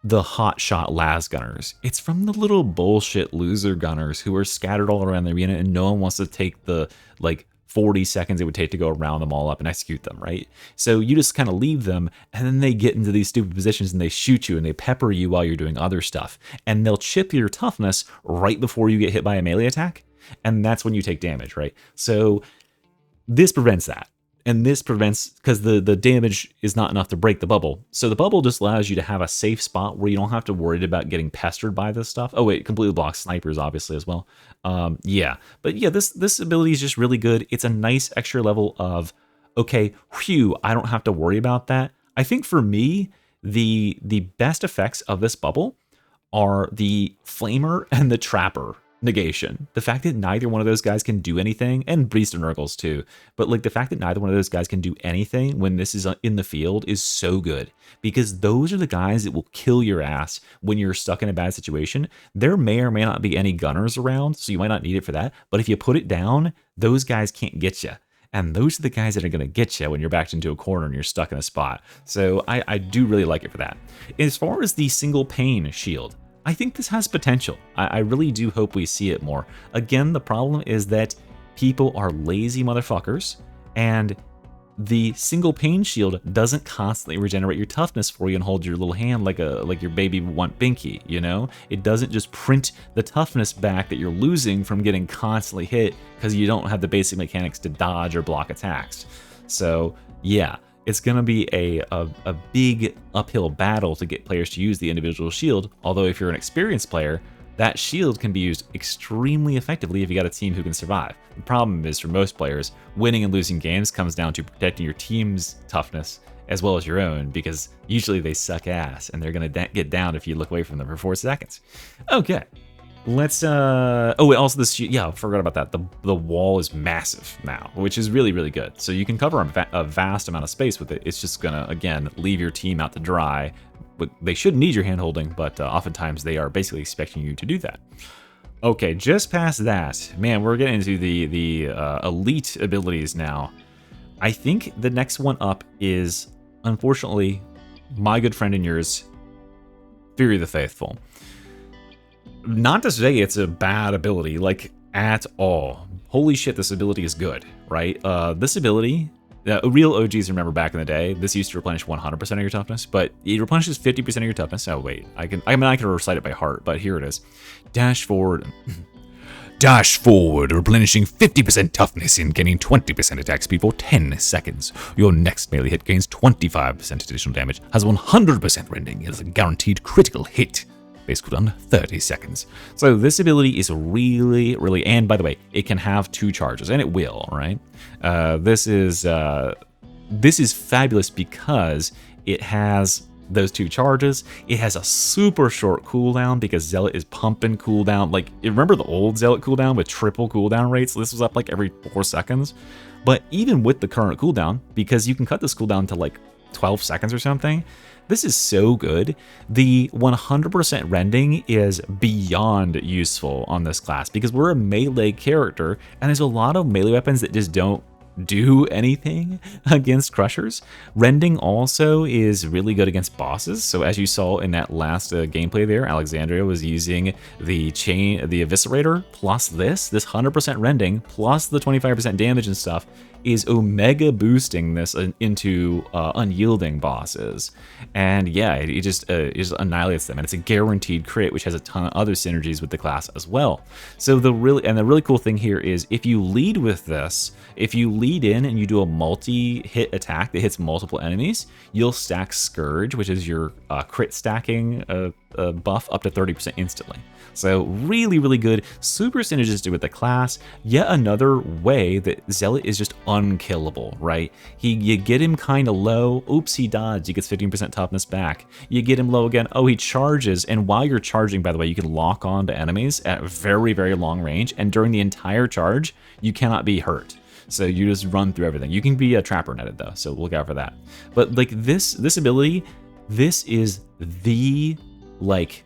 the hotshot las gunners. It's from the little bullshit loser gunners who are scattered all around the arena, and no one wants to take the like 40 seconds it would take to go around them all up and execute them, right? So you just kind of leave them, and then they get into these stupid positions and they shoot you and they pepper you while you're doing other stuff. And they'll chip your toughness right before you get hit by a melee attack, and that's when you take damage, right? So this prevents that. And this prevents, because the damage is not enough to break the bubble. So the bubble just allows you to have a safe spot where you don't have to worry about getting pestered by this stuff. Oh wait, completely blocks snipers obviously as well. Yeah, but yeah, this ability is just really good. It's a nice extra level of, okay, whew, I don't have to worry about that. I think for me, the best effects of this bubble are the flamer and the trapper. negation. The fact that neither one of those guys can do anything, and Beast and Nurgles too, but like the fact that neither one of those guys can do anything when this is in the field is so good, because those are the guys that will kill your ass when you're stuck in a bad situation. There may or may not be any gunners around, so you might not need it for that, but if you put it down, those guys can't get you. And those are the guys that are going to get you when you're backed into a corner and you're stuck in a spot. So I do really like it for that. As far as the single pane shield, I think this has potential. I really do hope we see it more. Again, the problem is that people are lazy motherfuckers, and the single pane shield doesn't constantly regenerate your toughness for you and hold your little hand like your baby want binky, you know? It doesn't just print the toughness back that you're losing from getting constantly hit because you don't have the basic mechanics to dodge or block attacks. So yeah, it's going to be a big uphill battle to get players to use the individual shield, although if you're an experienced player, that shield can be used extremely effectively if you got a team who can survive. The problem is, for most players, winning and losing games comes down to protecting your team's toughness as well as your own, because usually they suck ass and they're going to get down if you look away from them for 4 seconds. Okay. Let's oh, also this, yeah, I forgot about that. The wall is massive now, which is really, really good. So you can cover a vast amount of space with it. It's just gonna, again, leave your team out to dry. But they shouldn't need your hand holding, but oftentimes they are basically expecting you to do that. Okay, just past that, man, we're getting into the elite abilities now. I think the next one up is, unfortunately, my good friend and yours, Fury of the Faithful. Not to say it's a bad ability, like, at all. Holy shit, this ability is good, right? This ability, real OGs remember back in the day, this used to replenish 100% of your toughness, but it replenishes 50% of your toughness. Oh, wait, I can recite it by heart, but here it is. Dash forward. Dash forward, replenishing 50% toughness and gaining 20% attack speed for 10 seconds. Your next melee hit gains 25% additional damage, has 100% rending, it is a guaranteed critical hit. Base cooldown 30 seconds. So this ability is really, really, and by the way, it can have 2 charges, and it will, right? This is fabulous because it has those 2 charges. It has a super short cooldown because Zealot is pumping cooldown. Like, remember the old Zealot cooldown with triple cooldown rates? This was up like every 4 seconds. But even with the current cooldown, because you can cut this cooldown to like 12 seconds or something, this is so good. The 100% rending is beyond useful on this class because we're a melee character, and there's a lot of melee weapons that just don't do anything against crushers. Rending also is really good against bosses. So as you saw in that last gameplay there, Alexandria was using the eviscerator plus this 100% rending plus the 25% damage and stuff is omega boosting this into unyielding bosses. And yeah, it just annihilates them, and it's a guaranteed crit, which has a ton of other synergies with the class as well. So the really cool thing here is if you lead with this, if you lead in and you do a multi-hit attack that hits multiple enemies, you'll stack Scourge, which is your crit stacking buff, up to 30% instantly. So really, really good, super synergistic with the class. Yet another way that Zealot is just unkillable, right? You get him kind of low, oops, he dodged, he gets 15% toughness back. You get him low again, oh, he charges, and while you're charging, by the way, you can lock on to enemies at very, very long range, and during the entire charge, you cannot be hurt. So you just run through everything. You can be a trapper netted though, so look out for that. But like this ability, this is the like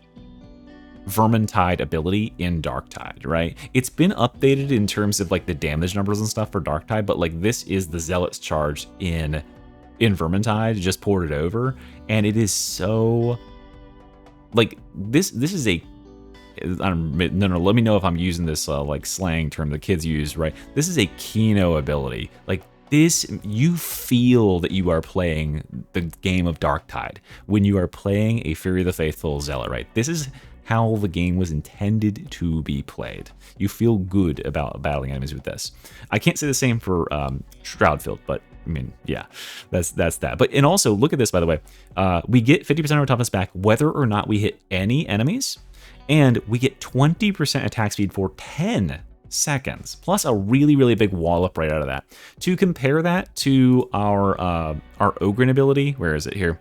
Vermintide ability in Darktide, right? It's been updated in terms of like the damage numbers and stuff for Darktide, but like this is the Zealot's charge in Vermintide, just ported over, and it is so like this is a no, let me know if I'm using this like slang term the kids use, right? This is a Kino ability. Like this, you feel that you are playing the game of Darktide when you are playing a Fury of the Faithful Zealot, right? This is how the game was intended to be played. You feel good about battling enemies with this. I can't say the same for Shroudfield, but I mean, yeah, that's that. But and also look at this, by the way. We get 50% of our toughness back whether or not we hit any enemies, and we get 20% attack speed for 10 seconds, plus a really, really big wallop right out of that. To compare that to our Ogryn ability, where is it here?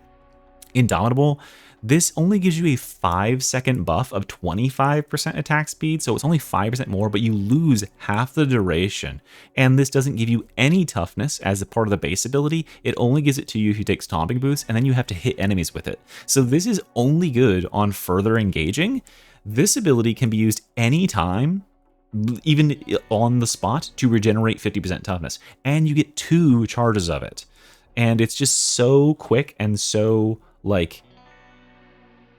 Indomitable. This only gives you a 5-second buff of 25% attack speed, so it's only 5% more, but you lose half the duration. And this doesn't give you any toughness as a part of the base ability. It only gives it to you if you take stomping boots, and then you have to hit enemies with it. So this is only good on further engaging. This ability can be used anytime, even on the spot, to regenerate 50% toughness. And you get 2 charges of it. And it's just so quick and so, like,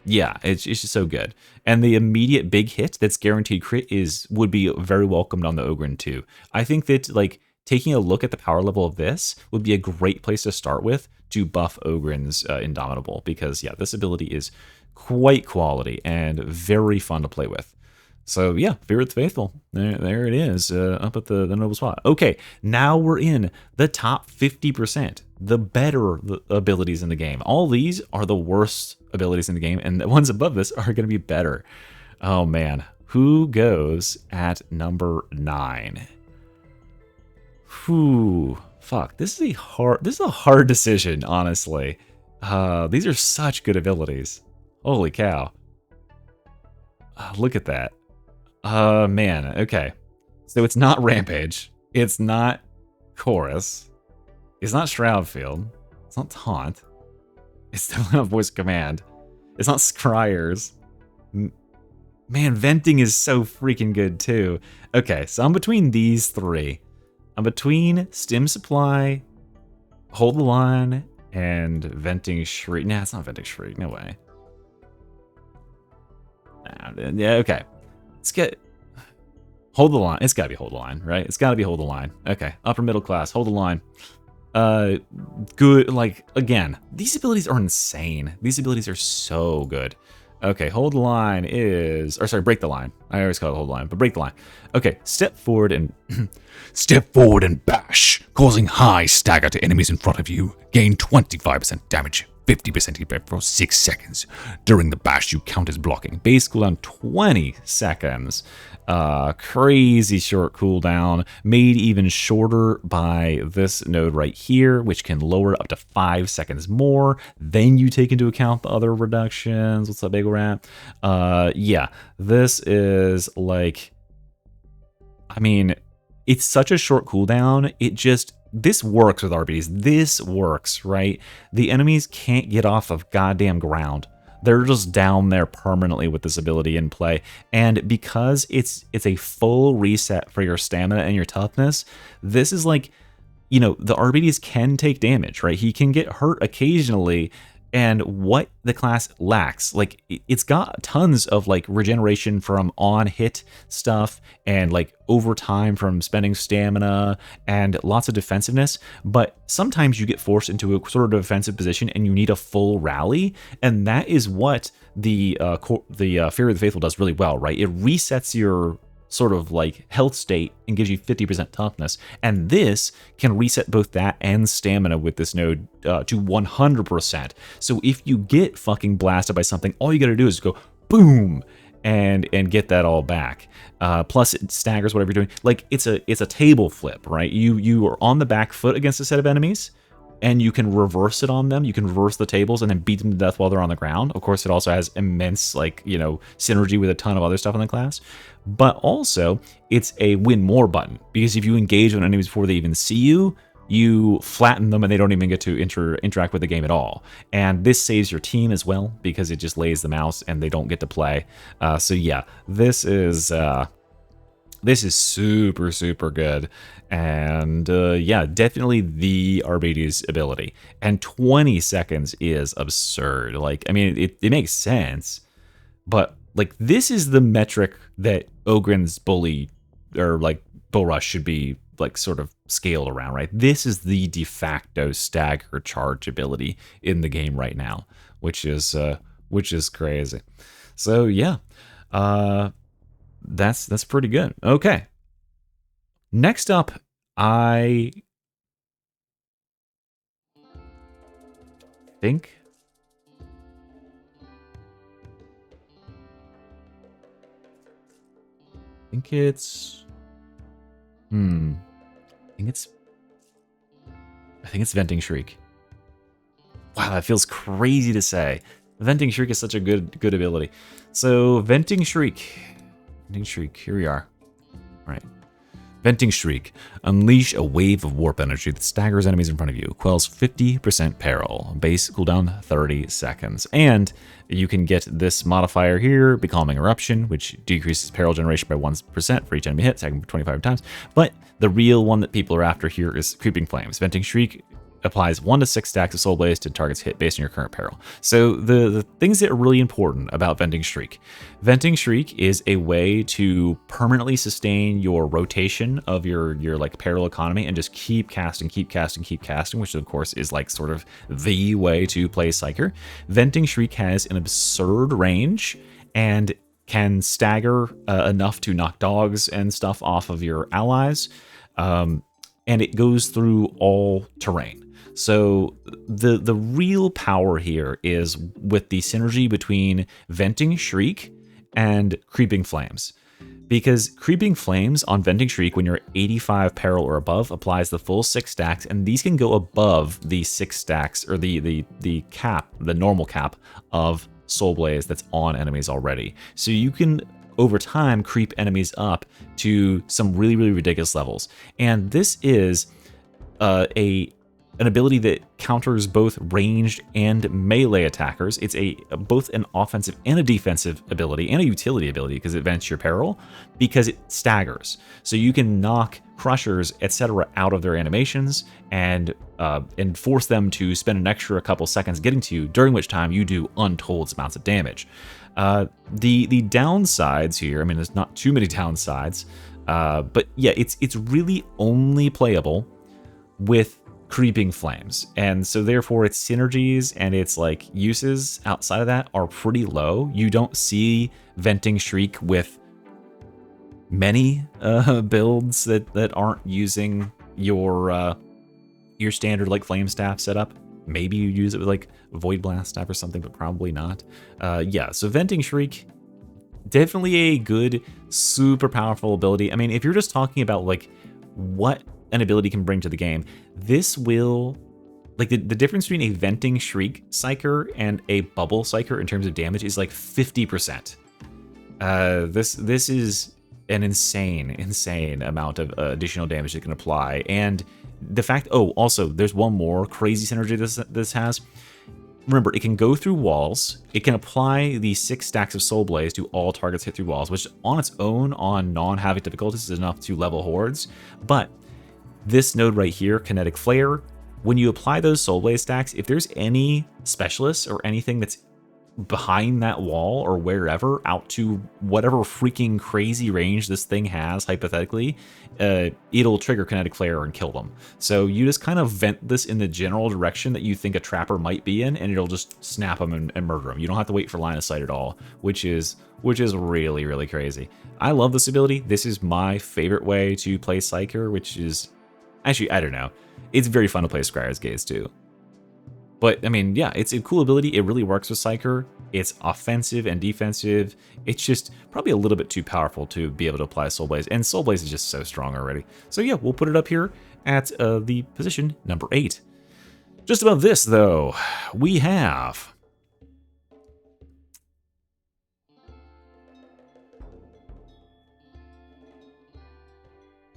yeah, it's just so good. And the immediate big hit that's guaranteed crit would be very welcomed on the Ogryn too. I think that, like, taking a look at the power level of this would be a great place to start with to buff Ogryn's Indomitable, because, yeah, this ability is quite quality and very fun to play with. So yeah, Fear of the Faithful, there it is, up at the noble spot. Okay, now we're in the top 50%, the better abilities in the game. All these are the worst abilities in the game, and the ones above this are going to be better. Oh man, who goes at number 9? Whew, fuck, this is a hard decision, honestly. These are such good abilities. Holy cow. Look at that. Man, okay. So it's not Rampage. It's not Chorus. It's not Shroudfield. It's not Taunt. It's definitely not Voice Command. It's not Scriers. Man, Venting is so freaking good too. Okay, so I'm between these 3. I'm between Stim Supply, Hold the Line, and Venting Shriek. Nah, it's not Venting Shriek. No way. Nah, yeah, okay. Let's get Hold the Line. It's gotta be Hold the Line, right? It's gotta be Hold the Line. Okay, upper middle class, Hold the Line. Good. Like, again, these abilities are insane. These abilities are so good. Okay, Hold the Line is, or sorry, Break the Line. I always call it Hold the Line, but Break the Line. Okay, step forward and Step forward and bash, causing high stagger to enemies in front of you. Gain 25% damage, 50% effect for 6 seconds. During the bash, you count as blocking. Base cooldown 20 seconds. Crazy short cooldown, made even shorter by this node right here, which can lower up to 5 seconds more. Then you take into account the other reductions. What's up, Bagel Rat? Yeah, this is like, I mean, it's such a short cooldown. This works with RBs. This works, right? The enemies can't get off of goddamn ground. They're just down there permanently with this ability in play. And because it's a full reset for your stamina and your toughness, this is like, you know, the RBDs can take damage, right? He can get hurt occasionally. And what the class lacks, like, it's got tons of, like, regeneration from on-hit stuff and, like, overtime from spending stamina and lots of defensiveness, but sometimes you get forced into a sort of defensive position and you need a full rally, and that is what the Fear of the Faithful does really well, right? It resets your sort of like health state and gives you 50% toughness, and this can reset both that and stamina with this node to 100%. So if you get fucking blasted by something, all you gotta do is go boom and get that all back. Plus it staggers whatever you're doing. Like, it's a table flip, right? You are on the back foot against a set of enemies, and you can reverse it on them. You can reverse the tables and then beat them to death while they're on the ground. Of course, it also has immense, like, you know, synergy with a ton of other stuff in the class. But also, it's a win more button, because if you engage with enemies before they even see you, you flatten them and they don't even get to interact with the game at all. And this saves your team as well, because it just lays the mouse and they don't get to play. So yeah, this is super, super good. And yeah, definitely the RBD's ability. And 20 seconds is absurd. Like, I mean, it makes sense, but like, this is the metric that Ogryn's bully, or like bull rush, should be like sort of scaled around, right? This is the de facto stagger charge ability in the game right now, which is crazy. So yeah, that's pretty good. Okay. Next up, I think it's I think it's Venting Shriek. Wow, that feels crazy to say. Venting Shriek is such a good ability. So Venting Shriek. Venting Shriek, here we are. All right. Venting Shriek. Unleash a wave of warp energy that staggers enemies in front of you. Quells 50% peril. Base cooldown 30 seconds. And you can get this modifier here, Becalming Eruption, which decreases peril generation by 1% for each enemy hit, stacking 25 times. But the real one that people are after here is Creeping Flames. Venting Shriek applies 1 to 6 stacks of Soul Blaze to targets hit based on your current peril. So the things that are really important about Venting Shriek. Venting Shriek is a way to permanently sustain your rotation of your like peril economy and just keep casting, which of course is like sort of the way to play Psyker. Venting Shriek has an absurd range and can stagger enough to knock dogs and stuff off of your allies. And it goes through all terrain. So the real power here is with the synergy between Venting Shriek and Creeping Flames. Because Creeping Flames on Venting Shriek, when you're 85 peril or above, applies the full 6 stacks, and these can go above the 6 stacks, or the cap, the normal cap of Soul Blaze that's on enemies already. So you can, over time, creep enemies up to some really ridiculous levels. And this is an ability that counters both ranged and melee attackers. It's both an offensive and a defensive ability, and a utility ability because it vents your peril, because it staggers. So you can knock crushers, etc., out of their animations and force them to spend an extra couple seconds getting to you, during which time you do untold amounts of damage. The downsides here, I mean, there's not too many downsides, but yeah, it's really only playable with Creeping Flames, and so therefore its synergies and its like uses outside of that are pretty low. You don't see Venting Shriek with many builds that aren't using your standard like Flame Staff setup. Maybe you use it with like Void Blast Staff or something, but probably not. Yeah, so Venting Shriek, definitely a good, super powerful ability. I mean, if you're just talking about like what an ability can bring to the game, this will, like the difference between a Venting Shriek Psyker and a Bubble Psyker in terms of damage is like 50%. This is an insane amount of additional damage it can apply. And the fact, oh, also there's one more crazy synergy this has. Remember, it can go through walls. It can apply the 6 stacks of Soul Blaze to all targets hit through walls, which on its own on non-Havoc difficulties is enough to level hordes. But this node right here, Kinetic Flare, when you apply those Soul Blaze stacks, if there's any specialists or anything that's behind that wall or wherever out to whatever freaking crazy range this thing has, hypothetically, it'll trigger Kinetic Flare and kill them. So you just kind of vent this in the general direction that you think a trapper might be in, and it'll just snap them and murder them. You don't have to wait for line of sight at all, which is really crazy. I love this ability. This is my favorite way to play Psyker, which is, actually, I don't know. It's very fun to play Scrier's Gaze too. But, I mean, yeah, it's a cool ability. It really works with Psyker. It's offensive and defensive. It's just probably a little bit too powerful to be able to apply Soul Blaze. And Soul Blaze is just so strong already. So yeah, we'll put it up here at the position number 8. Just above this, though, we have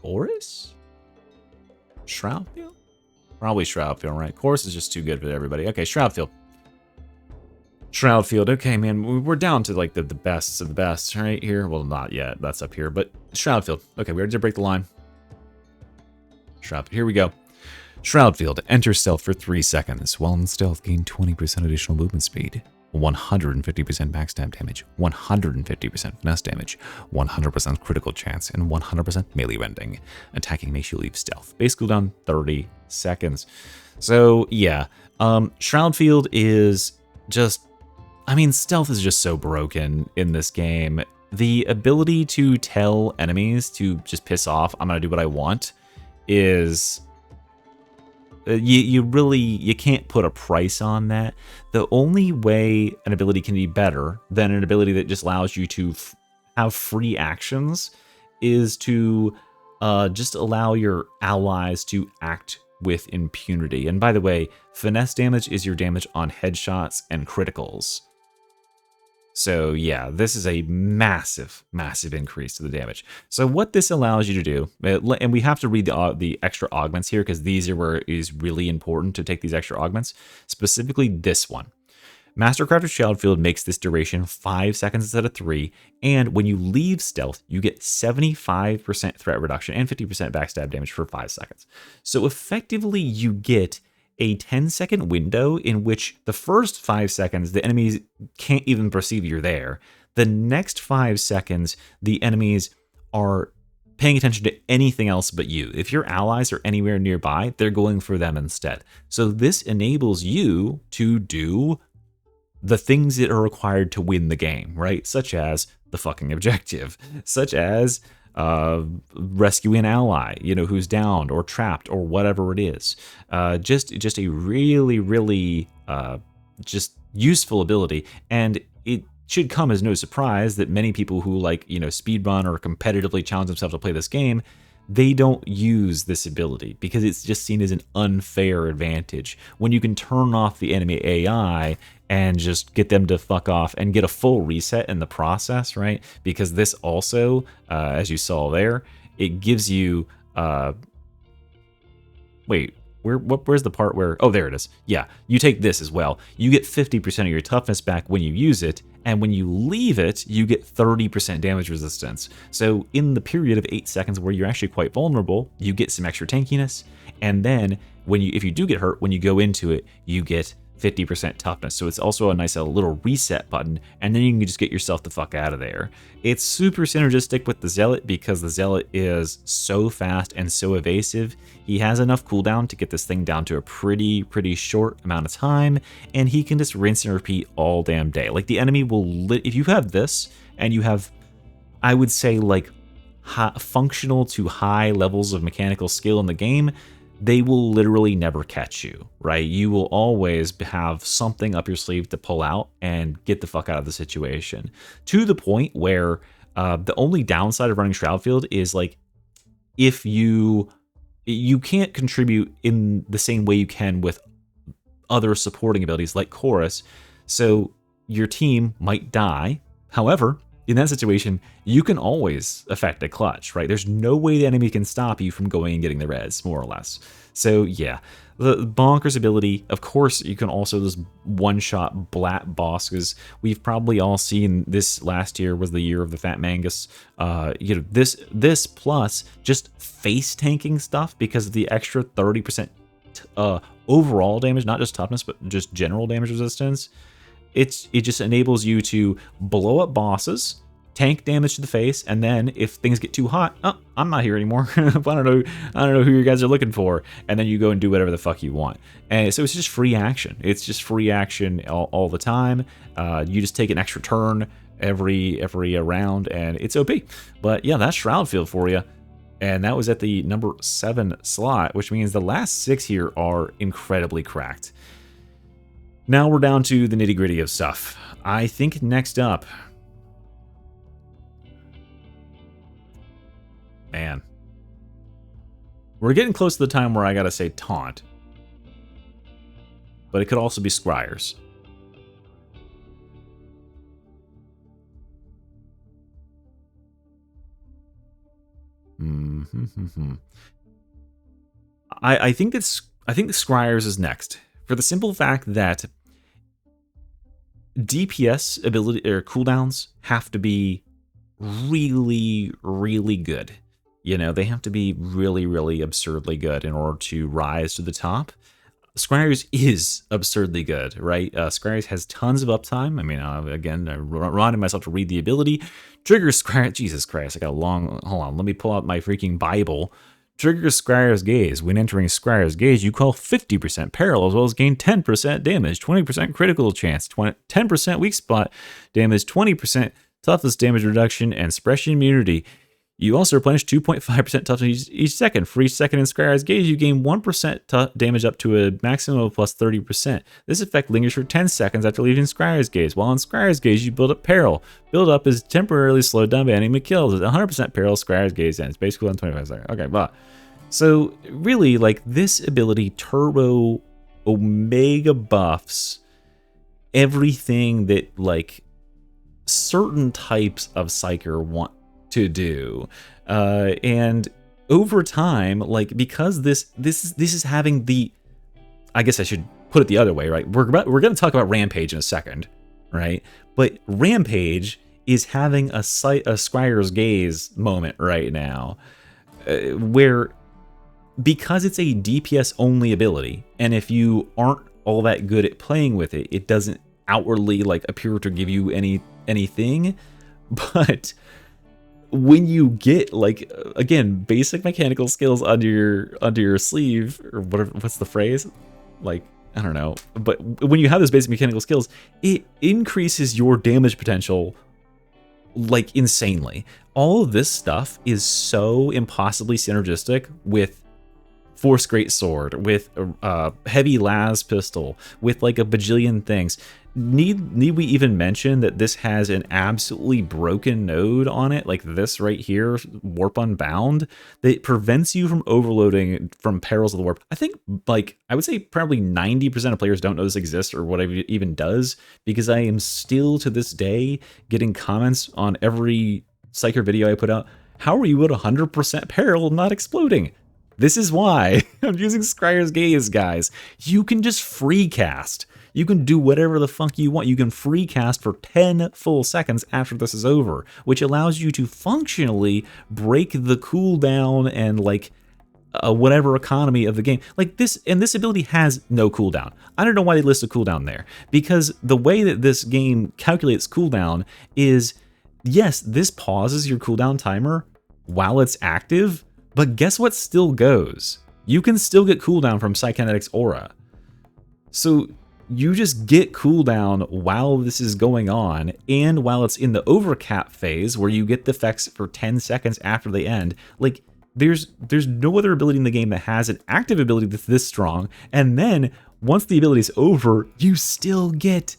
Chorus? Shroudfield? Probably Shroudfield, right? Chorus is just too good for everybody. Okay, Shroudfield. Shroudfield. Okay, man, we're down to like the best of the best right here. Well, not yet. That's up here, but Shroudfield. Okay, we ready to break the line. Shroudfield. Here we go. Shroudfield. Enter stealth for 3 seconds. While in stealth, gain 20% additional movement speed. 150% backstab damage, 150% finesse damage, 100% critical chance, and 100% melee rending. Attacking makes you leave stealth. Base cooldown 30 seconds. So yeah, Shroudfield is just, I mean, stealth is just so broken in this game. The ability to tell enemies to just piss off, I'm gonna do what I want, is you can't put a price on that. The only way an ability can be better than an ability that just allows you to have free actions is to just allow your allies to act with impunity. And by the way, finesse damage is your damage on headshots and criticals. So yeah, this is a massive, massive increase to the damage. So what this allows you to do, and we have to read the extra augments here because these are where it is really important to take these extra augments, specifically this one. Mastercrafted Shroudfield makes this duration 5 seconds instead of 3, and when you leave stealth, you get 75% threat reduction and 50% backstab damage for 5 seconds. So effectively, you get a 10-second window in which the first 5 seconds, the enemies can't even perceive you're there. The next 5 seconds, the enemies are paying attention to anything else but you. If your allies are anywhere nearby, they're going for them instead. So this enables you to do the things that are required to win the game, right? Such as the fucking objective, such as rescue an ally, who's downed or trapped or whatever it is. Just a really, really just useful ability. And it should come as no surprise that many people who speedrun or competitively challenge themselves to play this game, they don't use this ability because it's just seen as an unfair advantage when you can turn off the enemy AI and just get them to fuck off and get a full reset in the process, right? Because this also, as you saw there, it gives you, wait, where's the part where, oh, there it is. Yeah, you take this as well. You get 50% of your toughness back when you use it, and when you leave it, you get 30% damage resistance. So in the period of 8 seconds where you're actually quite vulnerable, you get some extra tankiness, and then if you do get hurt, when you go into it, you get 50% toughness. So it's also a nice little reset button, and then you can just get yourself the fuck out of there. It's super synergistic with the Zealot because the Zealot is so fast and so evasive. He has enough cooldown to get this thing down to a pretty short amount of time, and he can just rinse and repeat all damn day. Like the enemy will, if you have this and you have, I would say functional to high levels of mechanical skill in the game, they will literally never catch you, right? You will always have something up your sleeve to pull out and get the fuck out of the situation. To the point where the only downside of running Shroudfield is if you can't contribute in the same way you can with other supporting abilities like Chorus, so your team might die. However, in that situation, you can always affect a clutch, right? There's no way the enemy can stop you from going and getting the res, more or less. So yeah, the bonkers ability. Of course, you can also just one-shot blat bosses. We've probably all seen this. Last year was the year of the Fat Mangus. This plus just face tanking stuff because of the extra 30% overall damage, not just toughness, but just general damage resistance. It just enables you to blow up bosses, tank damage to the face, and then if things get too hot, oh, I'm not here anymore. I don't know who you guys are looking for, and then you go and do whatever the fuck you want. And so it's just free action. It's just free action all the time. You just take an extra turn every round, and it's OP. But yeah, that's Shroudfield for you. And that was at the number 7 slot, which means the last 6 here are incredibly cracked. Now we're down to the nitty-gritty of stuff. I think next up... Man. We're getting close to the time where I gotta say taunt. But it could also be Scriers. I think the Scriers is next. For the simple fact that DPS ability or cooldowns have to be really, really good. They have to be really, really absurdly good in order to rise to the top. Scriers is absurdly good, right? Scriers has tons of uptime. I mean, again, I reminded myself to read the ability. Trigger Scrier. Jesus Christ, I got a long. Hold on, let me pull out my freaking Bible. Trigger Scrier's Gaze. When entering Scrier's Gaze, you call 50% peril as well as gain 10% damage, 20% critical chance, 10% weak spot damage, 20% toughness damage reduction, and suppression immunity. You also replenish 2.5% toughness each second. For each second in Scrier's Gaze, you gain 1% damage up to a maximum of plus 30%. This effect lingers for 10 seconds after leaving Scrier's Gaze. While in Scrier's Gaze, you build up peril. Build up is temporarily slowed down by enemy kills. At 100% peril, Scrier's Gaze ends. Basically on 25 seconds. Okay, blah. So really, this ability turbo omega buffs everything that certain types of Psyker want to do. And over time, like, because this is having the, I guess I should put it the other way, right? We're going to talk about Rampage in a second, right? But Rampage is having a Scrier's gaze moment right now, where, because it's a DPS only ability, and if you aren't all that good at playing with it, it doesn't outwardly like appear to give you anything. But when you get, like, again, basic mechanical skills under your sleeve, or whatever, what's the phrase? Like, I don't know. But when you have those basic mechanical skills, it increases your damage potential like insanely. All of this stuff is so impossibly synergistic with Force Greatsword, with heavy las pistol, with like a bajillion things. Need we even mention that this has an absolutely broken node on it, like this right here, Warp Unbound, that prevents you from overloading from Perils of the Warp. I think, like, I would say probably 90% of players don't know this exists or what it even does, because I am still to this day getting comments on every Psyker video I put out. How are you at 100% peril not exploding? This is why I'm using Scrier's Gaze, guys. You can just free cast. You can do whatever the fuck you want. You can free cast for 10 full seconds after this is over, which allows you to functionally break the cooldown and like whatever economy of the game. Like this, and this ability has no cooldown. I don't know why they list a cooldown there, because the way that this game calculates cooldown is, yes, this pauses your cooldown timer while it's active, but guess what still goes? You can still get cooldown from Psykinetic's aura. So you just get cooldown while this is going on, and while it's in the overcap phase where you get the effects for 10 seconds after they end. Like, there's no other ability in the game that has an active ability that's this strong, and then once the ability's over, you still get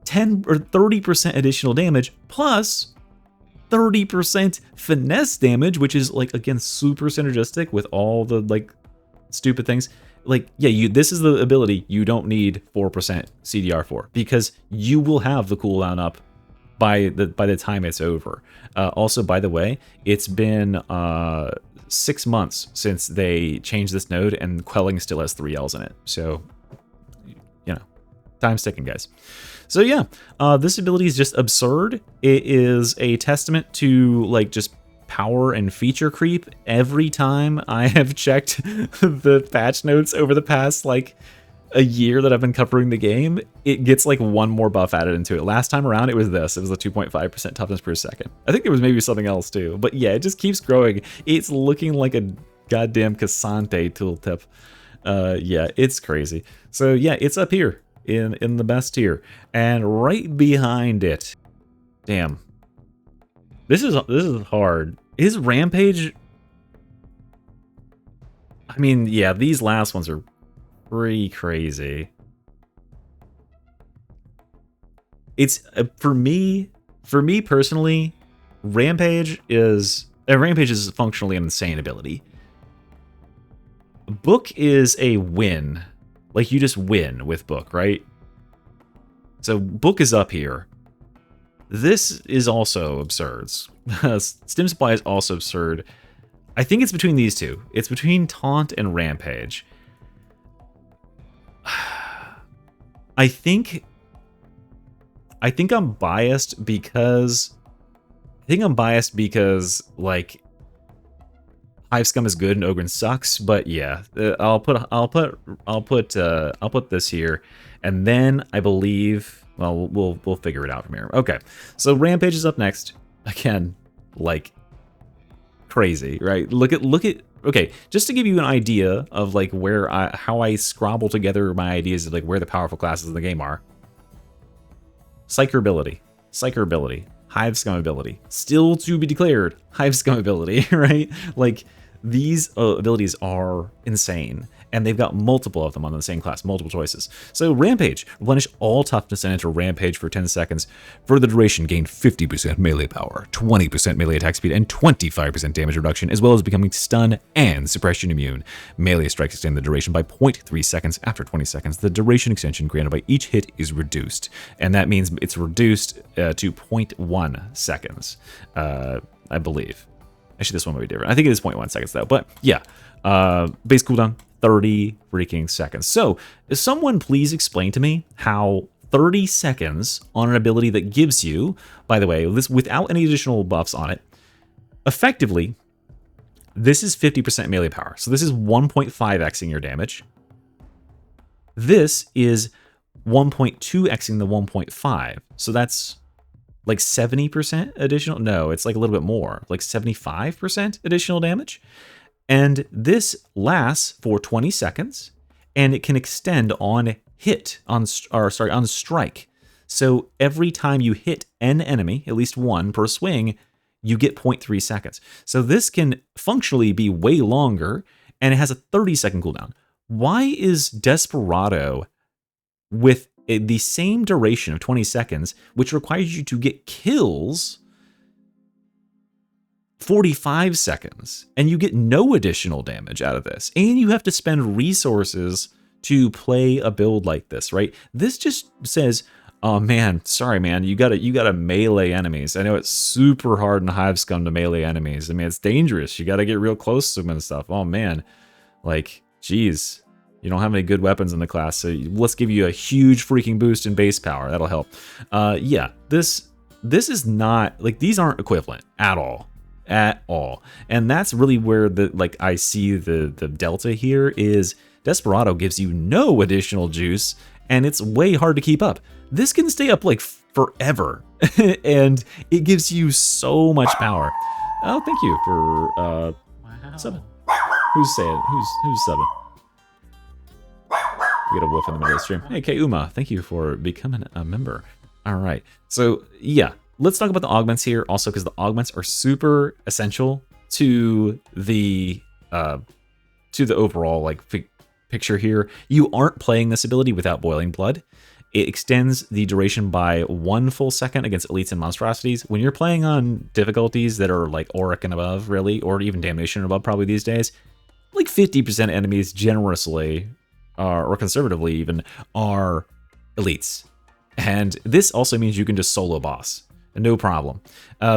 10 or 30% additional damage, plus 30% finesse damage, which is, like, again, super synergistic with all the, like, stupid things. Like, yeah, this is the ability you don't need 4% CDR for, because you will have the cooldown up by the time it's over. Also, by the way, it's been 6 months since they changed this node, and Quelling still has 3 Ls in it. So, you know, time's ticking, guys. So yeah, this ability is just absurd. It is a testament to, like, just power and feature creep. Every time I have checked the patch notes over the past like a year that I've been covering the game, it gets like one more buff added into it. Last time around it was this. It was a 2.5% toughness per second. I think there was maybe something else too, but yeah, it just keeps growing. It's looking like a goddamn Cassante tooltip. Yeah, it's crazy. So yeah, it's up here in the best tier, and right behind it, damn, this is hard. Is Rampage... I mean, yeah, these last ones are pretty crazy. It's, for me personally, Rampage is functionally an insane ability. Book is a win. Like, you just win with Book, right? So Book is up here. This is also absurd. Stim Supply is also absurd. I think it's between these two. It's between Taunt and Rampage. I think I'm biased because like Hive Scum is good and Ogryn sucks, but yeah, I'll put this here, and then I believe, well, we'll figure it out from here. Okay, so Rampage is up next. Again, like crazy, right? Look at. Okay, just to give you an idea of like how I scrabble together my ideas of like where the powerful classes in the game are. Psyker ability, Hive Scum ability, still to be declared Hive Scum ability, right? Like These abilities are insane, and they've got multiple of them on the same class, multiple choices. So Rampage, replenish all toughness and enter Rampage for 10 seconds. For the duration, gain 50% melee power, 20% melee attack speed, and 25% damage reduction, as well as becoming stun and suppression immune. Melee strikes extend the duration by 0.3 seconds. After 20 seconds, the duration extension granted by each hit is reduced, and that means it's reduced to 0.1 seconds, I believe. Actually, this one might be different. I think it is 0.1 seconds, though. But yeah, base cooldown, 30 freaking seconds. So, someone please explain to me how 30 seconds on an ability that gives you, by the way, this without any additional buffs on it, effectively, this is 50% melee power. So this is 1.5xing your damage. This is 1.2xing the 1.5. So that's like 70% additional. No, it's like a little bit more, like 75% additional damage. And this lasts for 20 seconds, and it can extend on hit, on strike. So every time you hit an enemy, at least one per swing, you get 0.3 seconds. So this can functionally be way longer, and it has a 30-second cooldown. Why is Desperado with the same duration of 20 seconds, which requires you to get kills, 45 seconds, and you get no additional damage out of this, and you have to spend resources to play a build like this, right? This just says, oh man, sorry man, you gotta melee enemies. I know it's super hard in Hive Scum to melee enemies. I mean, it's dangerous. You gotta get real close to them and stuff. Oh man, like, geez, you don't have any good weapons in the class, so let's give you a huge freaking boost in base power. That'll help. Yeah, this is not, like, these aren't equivalent at all. At all. And that's really where I see the delta here is Desperado gives you no additional juice, and it's way hard to keep up. This can stay up like forever, and it gives you so much power. Oh, thank you for subbing. Who's saying? Who's subbing? We got a wolf in the middle of the stream. Hey, K-Uma, thank you for becoming a member. All right, so yeah. Let's talk about the augments here also, because the augments are super essential to the overall like picture here. You aren't playing this ability without Boiling Blood. It extends the duration by 1 full second against elites and monstrosities. When you're playing on difficulties that are like Auric and above, really, or even Damnation and above probably these days, like 50% enemies generously, or conservatively even, are elites. And this also means you can just solo boss. No problem.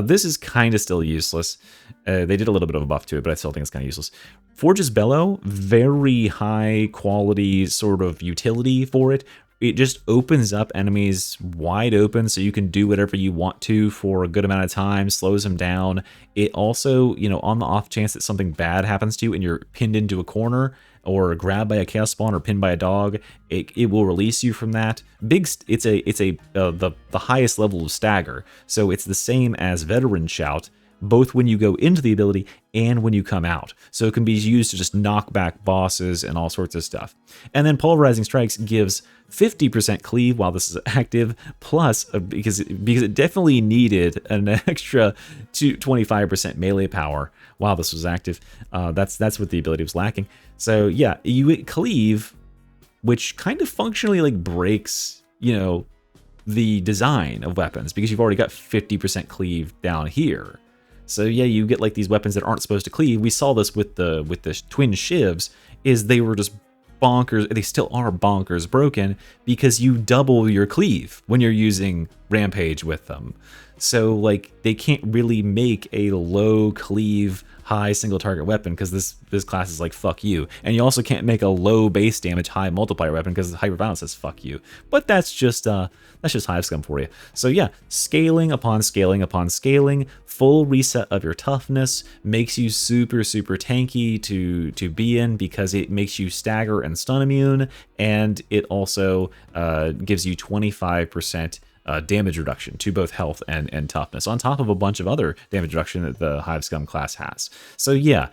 This is kind of still useless. They did a little bit of a buff to it, but I still think it's kind of useless. Forge's Bellow, very high quality sort of utility for it. It just opens up enemies wide open so you can do whatever you want to for a good amount of time, slows them down. It also, you know, on the off chance that something bad happens to you and you're pinned into a corner, or grabbed by a chaos spawn, or pinned by a dog, it will release you from that. It's the highest level of stagger, so it's the same as Veteran Shout, both when you go into the ability and when you come out. So it can be used to just knock back bosses and all sorts of stuff. And then Pulverizing Strikes gives 50% cleave while this is active, plus because it definitely needed an extra 25% melee power while this was active. That's what the ability was lacking. So yeah, you hit cleave, which kind of functionally like breaks, you know, the design of weapons, because you've already got 50% cleave down here. So yeah, you get like these weapons that aren't supposed to cleave. We saw this with the twin shivs, is they were just bonkers. They still are bonkers broken because you double your cleave when you're using Rampage with them. So like they can't really make a low cleave, high single target weapon because this class is like fuck you. And you also can't make a low base damage, high multiplier weapon because Hyperviolence says fuck you. But that's just Hive Scum for you. So yeah, scaling upon scaling upon scaling, full reset of your toughness makes you super tanky to be in because it makes you stagger and stun immune, and it also gives you 25% damage reduction to both health and toughness, on top of a bunch of other damage reduction that the Hive Scum class has. So yeah,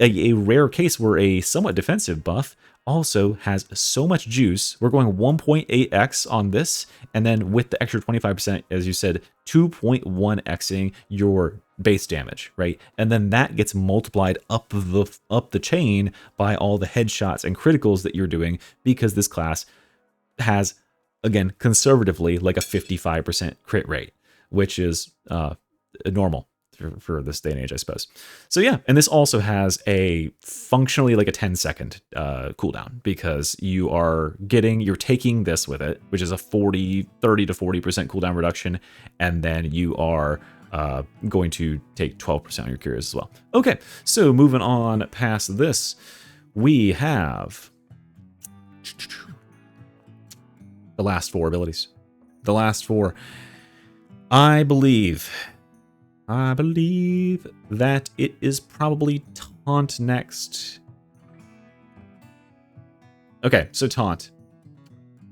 a rare case where a somewhat defensive buff also has so much juice. We're going 1.8x on this, and then with the extra 25%, as you said, 2.1xing your base damage, right? And then that gets multiplied up the chain by all the headshots and criticals that you're doing, because this class has, again, conservatively, like a 55% crit rate, which is normal for this day and age, I suppose. So yeah, and this also has a functionally like a 10-second cooldown, because you're taking this with it, which is a 30 to 40% cooldown reduction, and then you are going to take 12% on your cures as well. Okay, so moving on past this, we have the last 4 abilities. The last 4. I believe that it is probably Taunt next. Okay, so Taunt.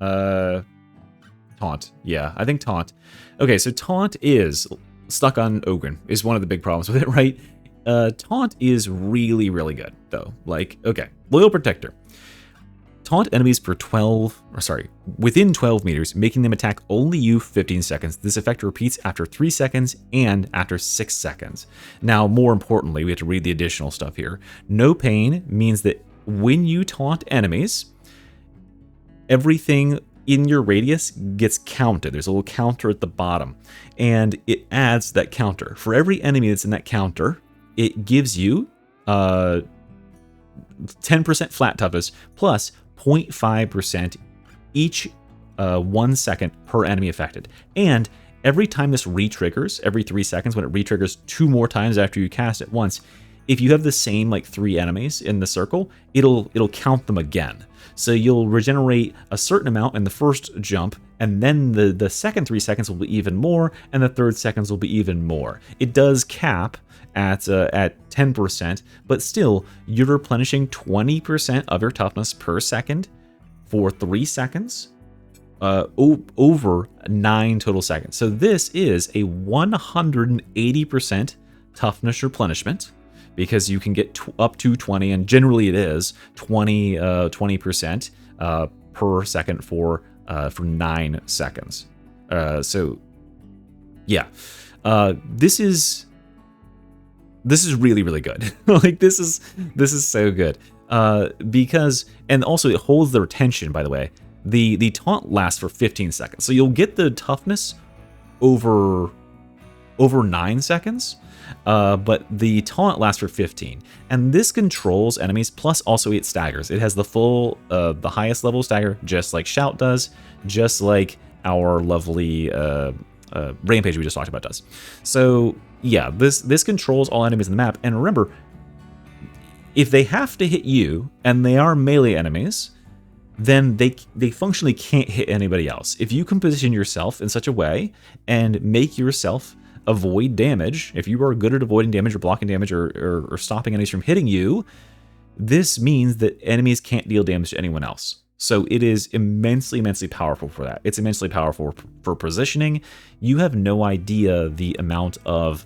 Taunt. Yeah, I think Taunt. Okay, so Taunt is stuck on Ogryn, is one of the big problems with it, right? Taunt is really, really good, though. Like, okay, Loyal Protector. Taunt enemies within 12 meters, making them attack only you 15 seconds. This effect repeats after 3 seconds and after 6 seconds. Now, more importantly, we have to read the additional stuff here. No pain means that when you taunt enemies, everything in your radius gets counted. There's a little counter at the bottom, and it adds that counter. For every enemy that's in that counter, it gives you 10% flat toughness plus 0.5% each 1 second per enemy affected. And every time this re-triggers, every 3 seconds, when it re-triggers 2 more times after you cast it once, if you have the same like 3 enemies in the circle, it'll count them again. So you'll regenerate a certain amount in the first jump, and then the second 3 seconds will be even more, and the third seconds will be even more. It does cap at 10%, but still, you're replenishing 20% of your toughness per second for 3 seconds, over 9 total seconds. So this is a 180% toughness replenishment, because you can get up to 20, and generally it is 20% per second for 9 seconds. So yeah, this is really, really good. Like this is so good, because, and also it holds the retention. By the way, the taunt lasts for 15 seconds, so you'll get the toughness over 9 seconds. But the taunt lasts for 15, and this controls enemies, plus also it staggers. It has the full, the highest level stagger, just like Shout does, just like our lovely Rampage we just talked about does. So yeah, this controls all enemies in the map. And remember, if they have to hit you, and they are melee enemies, then they functionally can't hit anybody else. If you can position yourself in such a way and make yourself avoid damage, if you are good at avoiding damage or blocking damage or stopping enemies from hitting you, this means that enemies can't deal damage to anyone else. So it is immensely, immensely powerful for that. It's immensely powerful for positioning. You have no idea the amount of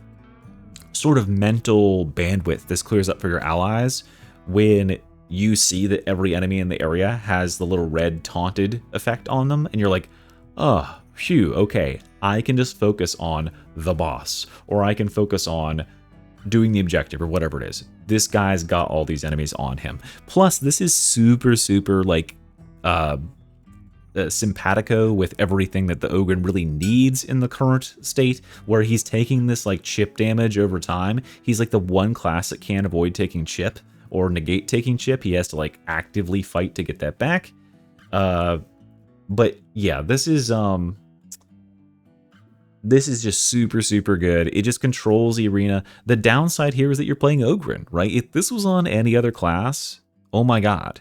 sort of mental bandwidth this clears up for your allies when you see that every enemy in the area has the little red taunted effect on them, and you're like, oh, phew, okay, I can just focus on the boss, or I can focus on doing the objective, or whatever it is. This guy's got all these enemies on him. Plus, this is super, super, like, simpatico with everything that the Ogryn really needs in the current state, where he's taking this, like, chip damage over time. He's, like, the one class that can't avoid taking chip, or negate taking chip. He has to, like, actively fight to get that back. But, yeah, this is just super, super good. It just controls the arena. The downside here is that you're playing Ogryn, right? If this was on any other class, oh my god.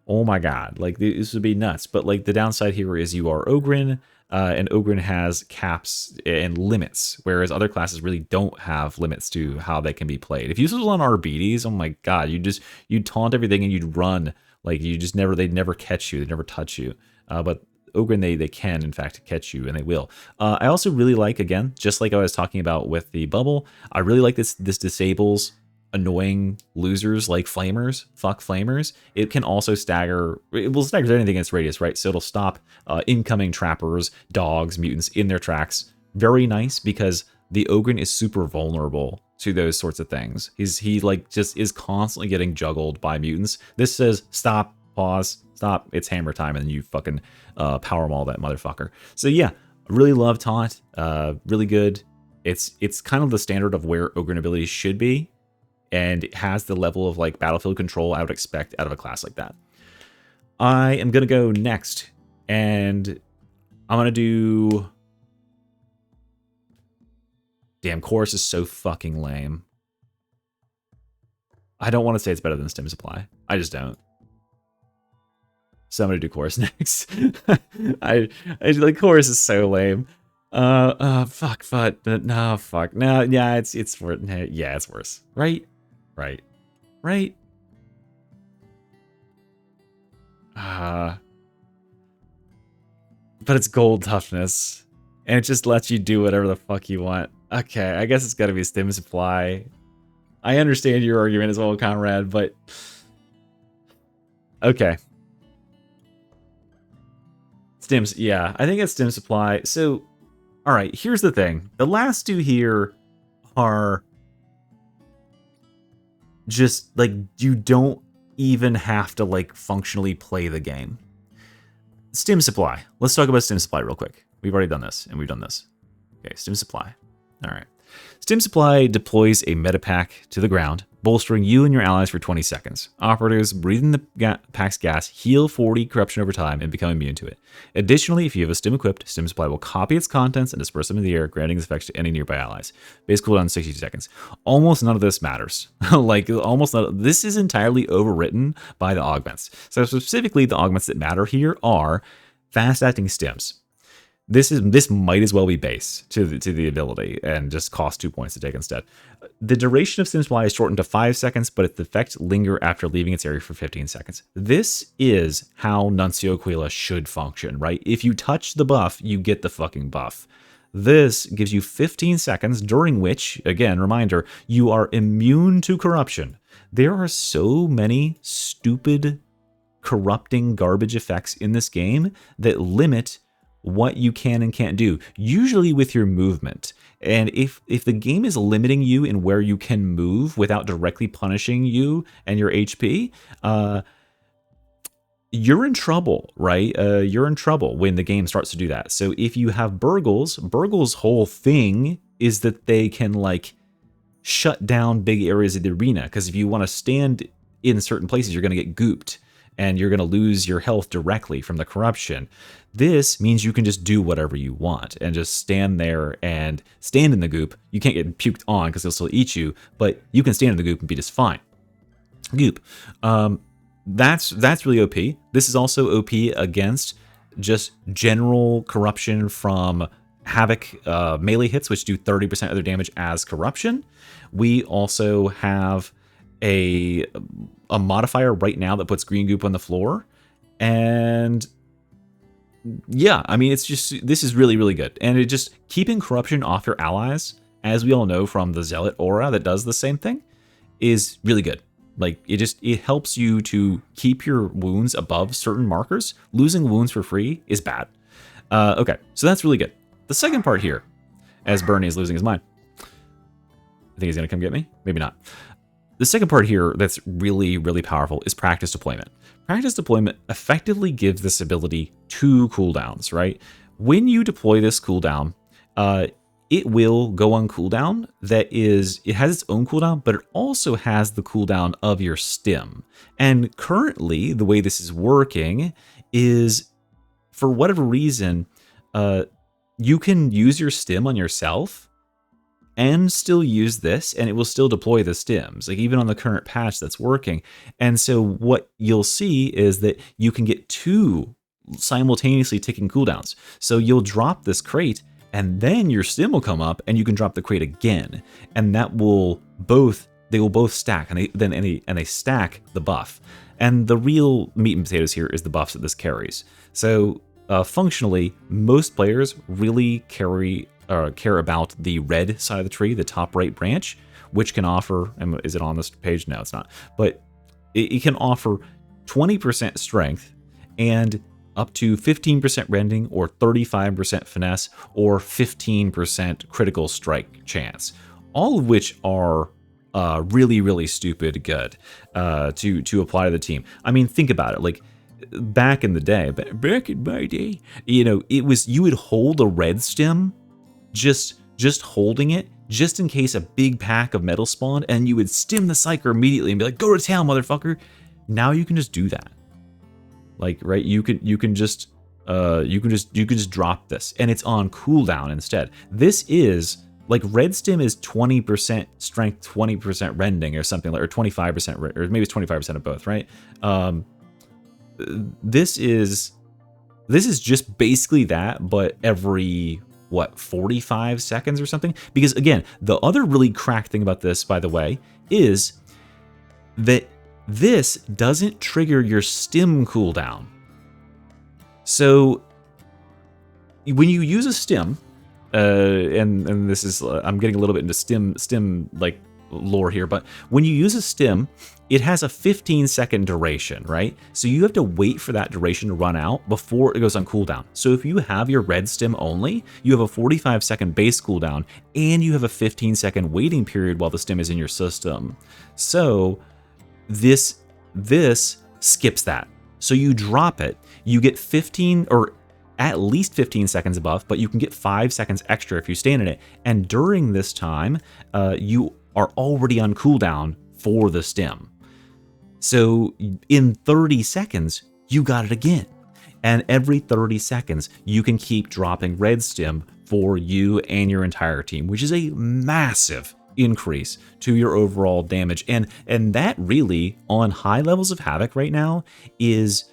Oh my god. Like, this would be nuts. But, like, the downside here is you are Ogryn, and Ogryn has caps and limits, whereas other classes really don't have limits to how they can be played. If this was on RBDs, oh my god, you'd taunt everything and you'd run. Like, they'd never catch you, they'd never touch you. But Ogryn, they can, in fact, catch you, and they will. I also really like, again, just like I was talking about with the bubble, I really like this disables annoying losers like flamers, fuck flamers, it can also stagger, it will stagger anything against radius, right? So it'll stop incoming trappers, dogs, mutants in their tracks. Very nice, because the Ogryn is super vulnerable to those sorts of things. He like just is constantly getting juggled by mutants. This says stop, pause, stop, it's hammer time, and then you fucking power maul that motherfucker. So yeah, really love taunt, really good. It's kind of the standard of where Ogryn abilities should be, and it has the level of like battlefield control I would expect out of a class like that. I am gonna go next, and I'm gonna do... Damn, Chorus is so fucking lame. I don't want to say it's better than Stim Supply. I just don't. So I'm gonna do Chorus next. I like Chorus is so lame. Fuck, no, fuck, no, yeah, it's worse. Yeah, it's worse. Right. But it's gold toughness, and it just lets you do whatever the fuck you want. Okay, I guess it's gotta be Stim Supply. I understand your argument as well, Conrad, but okay. Stims, yeah, I think it's Stim Supply. So, all right, here's the thing. The last two here are just like, you don't even have to like functionally play the game. Stim Supply. Let's talk about Stim Supply real quick. We've already done this, and we've done this. Okay, Stim Supply. All right. Stim Supply deploys a meta pack to the ground, bolstering you and your allies for 20 seconds. Operatives breathe in the pack's gas, heal 40 corruption over time, and become immune to it. Additionally, if you have a Stim equipped, Stim Supply will copy its contents and disperse them in the air, granting its effects to any nearby allies. Base cooldown 60 seconds. Almost none of this matters. Like, almost none. This is entirely overwritten by the augments. So specifically, the augments that matter here are fast-acting Stims. This might as well be base to the ability and just cost 2 points to take instead. The duration of Stim Supply is shortened to 5 seconds, but its effects linger after leaving its area for 15 seconds. This is how Nuncio Aquila should function, right? If you touch the buff, you get the fucking buff. This gives you 15 seconds, during which, again, reminder, you are immune to corruption. There are so many stupid, corrupting garbage effects in this game that limit what you can and can't do, usually with your movement. And if the game is limiting you in where you can move without directly punishing you and your HP, you're in trouble, right? You're in trouble when the game starts to do that. So if you have Burgle's whole thing is that they can like shut down big areas of the arena, because if you want to stand in certain places, you're going to get gooped, and you're going to lose your health directly from the corruption. This means you can just do whatever you want and just stand there and stand in the goop. You can't get puked on because they'll still eat you, but you can stand in the goop and be just fine. Goop. That's really OP. This is also OP against just general corruption from Havoc melee hits, which do 30% of their damage as corruption. We also have a modifier right now that puts green goop on the floor, and yeah, I mean, it's just, this is really, really good. And it just, keeping corruption off your allies, as we all know from the Zealot aura that does the same thing, is really good. Like, it helps you to keep your wounds above certain markers. Losing wounds for free is bad. Okay, so that's really good. The second part here, as Bernie is losing his mind. I think he's gonna come get me? Maybe not. The second part here that's really, really powerful is practice deployment. Practice deployment effectively gives this ability 2 cooldowns, right? When you deploy this cooldown, it will go on cooldown it has its own cooldown, but it also has the cooldown of your Stim. And currently, the way this is working is, for whatever reason, you can use your Stim on yourself and still use this, and it will still deploy the Stims, like even on the current patch that's working. And so what you'll see is that you can get 2 simultaneously ticking cooldowns. So you'll drop this crate, and then your Stim will come up, and you can drop the crate again, and that will they will both stack, and they stack the buff. And the real meat and potatoes here is the buffs that this carries. So functionally, most players really care about the red side of the tree, the top right branch, which can offer, and is it on this page? No, it's not. But it can offer 20% strength and up to 15% rending or 35% finesse or 15% critical strike chance. All of which are really, really stupid good to apply to the team. I mean, think about it. Like, back in the day, back in my day, you know, it was, you would hold a red stim, just holding it, just in case a big pack of metal spawned, and you would stim the psyker immediately and be like, go to town, motherfucker. Now you can just do that. Like, right, you can just drop this, and it's on cooldown instead. This is like, red stim is 20% strength, 20% rending, or something like, or 25%, or maybe it's 25% of both, right? This is just basically that, but every, what, 45 seconds or something? Because again, the other really crack thing about this, by the way, is that this doesn't trigger your stim cooldown. So when you use a stim, and this is, I'm getting a little bit into stim like lore here, but when you use a stim, it has a 15-second duration, right? So you have to wait for that duration to run out before it goes on cooldown. So if you have your red stim only, you have a 45-second base cooldown, and you have a 15-second waiting period while the stim is in your system. So this skips that. So you drop it, you get 15 or at least 15 seconds above, but you can get 5 seconds extra if you stand in it. And during this time, you are already on cooldown for the stim. So in 30 seconds, you got it again. And every 30 seconds, you can keep dropping red stim for you and your entire team, which is a massive increase to your overall damage. And that really, on high levels of Havoc right now, is,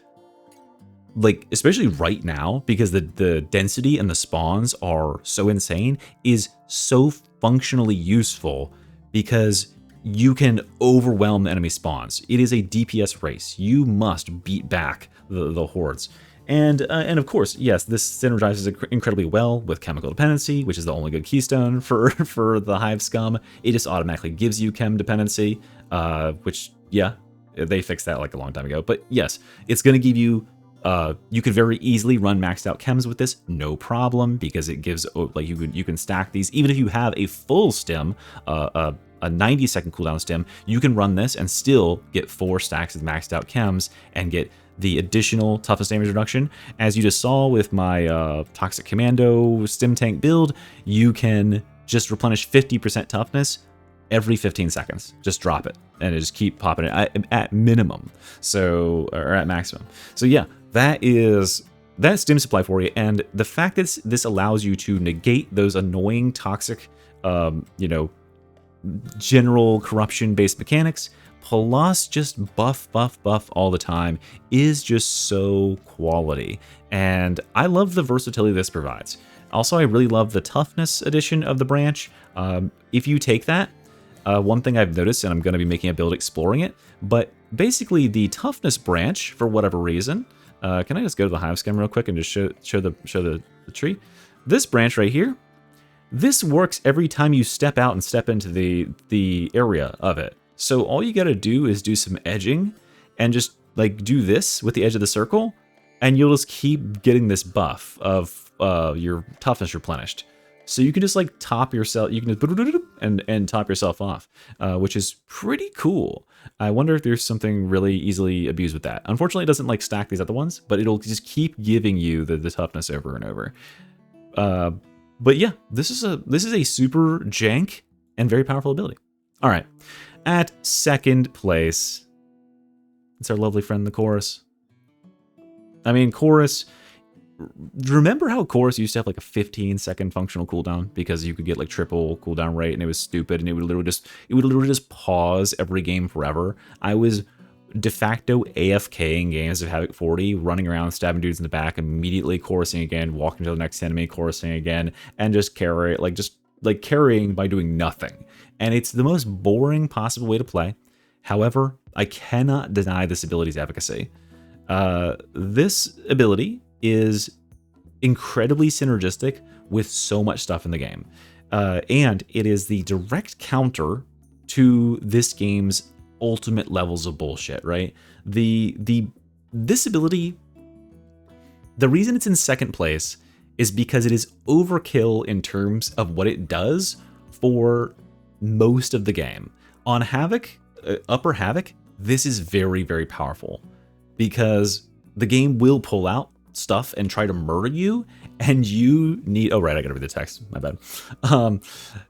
like, especially right now, because the density and the spawns are so insane, is so functionally useful, because you can overwhelm the enemy spawns. It is a DPS race. You must beat back the hordes. And of course, yes, this synergizes incredibly well with Chemical Dependency, which is the only good keystone for the Hive Scum. It just automatically gives you Chem Dependency, which, yeah, they fixed that like a long time ago. But yes, it's going to give you, you could very easily run maxed out chems with this, no problem, because it gives, like, you can stack these. Even if you have a full stim, a 90-second cooldown stim, you can run this and still get 4 stacks of maxed out chems and get the additional toughness damage reduction. As you just saw with my Toxic Commando stim tank build, you can just replenish 50% toughness every 15 seconds. Just drop it, and it just keep popping it at minimum, so, or at maximum. So yeah, that's stim supply for you. And the fact that this allows you to negate those annoying toxic, you know, general corruption-based mechanics, plus just buff all the time, is just so quality. And I love the versatility this provides. Also, I really love the toughness addition of the branch. If you take that, one thing I've noticed, and I'm going to be making a build exploring it, but basically the toughness branch, for whatever reason, can I just go to the Hive Scum real quick and just show the tree? This branch right here, this works every time you step out and step into the area of it. So all you gotta do is do some edging and just, like, do this with the edge of the circle, and you'll just keep getting this buff of your toughness replenished. So you can just, like, top yourself, you can just and top yourself off, which is pretty cool. I wonder if there's something really easily abused with that. Unfortunately, it doesn't, like, stack these other ones, but it'll just keep giving you the toughness over and over. But yeah, this is a super jank and very powerful ability. All right, at second place, it's our lovely friend, the Chorus. I mean, Chorus. Remember how Chorus used to have like a 15-second functional cooldown because you could get like triple cooldown rate, and it was stupid, and it would literally just pause every game forever. I was de facto AFK in games of Havoc 40, running around, stabbing dudes in the back, immediately chorusing again, walking to the next enemy, chorusing again, and just carrying by doing nothing. And it's the most boring possible way to play. However, I cannot deny this ability's efficacy. This ability is incredibly synergistic with so much stuff in the game. And it is the direct counter to this game's ultimate levels of bullshit, right? This ability, the reason it's in second place is because it is overkill in terms of what it does for most of the game. On Havoc, Upper Havoc, this is very, very powerful because the game will pull out stuff and try to murder you, and you need... Oh, right, I gotta read the text. My bad.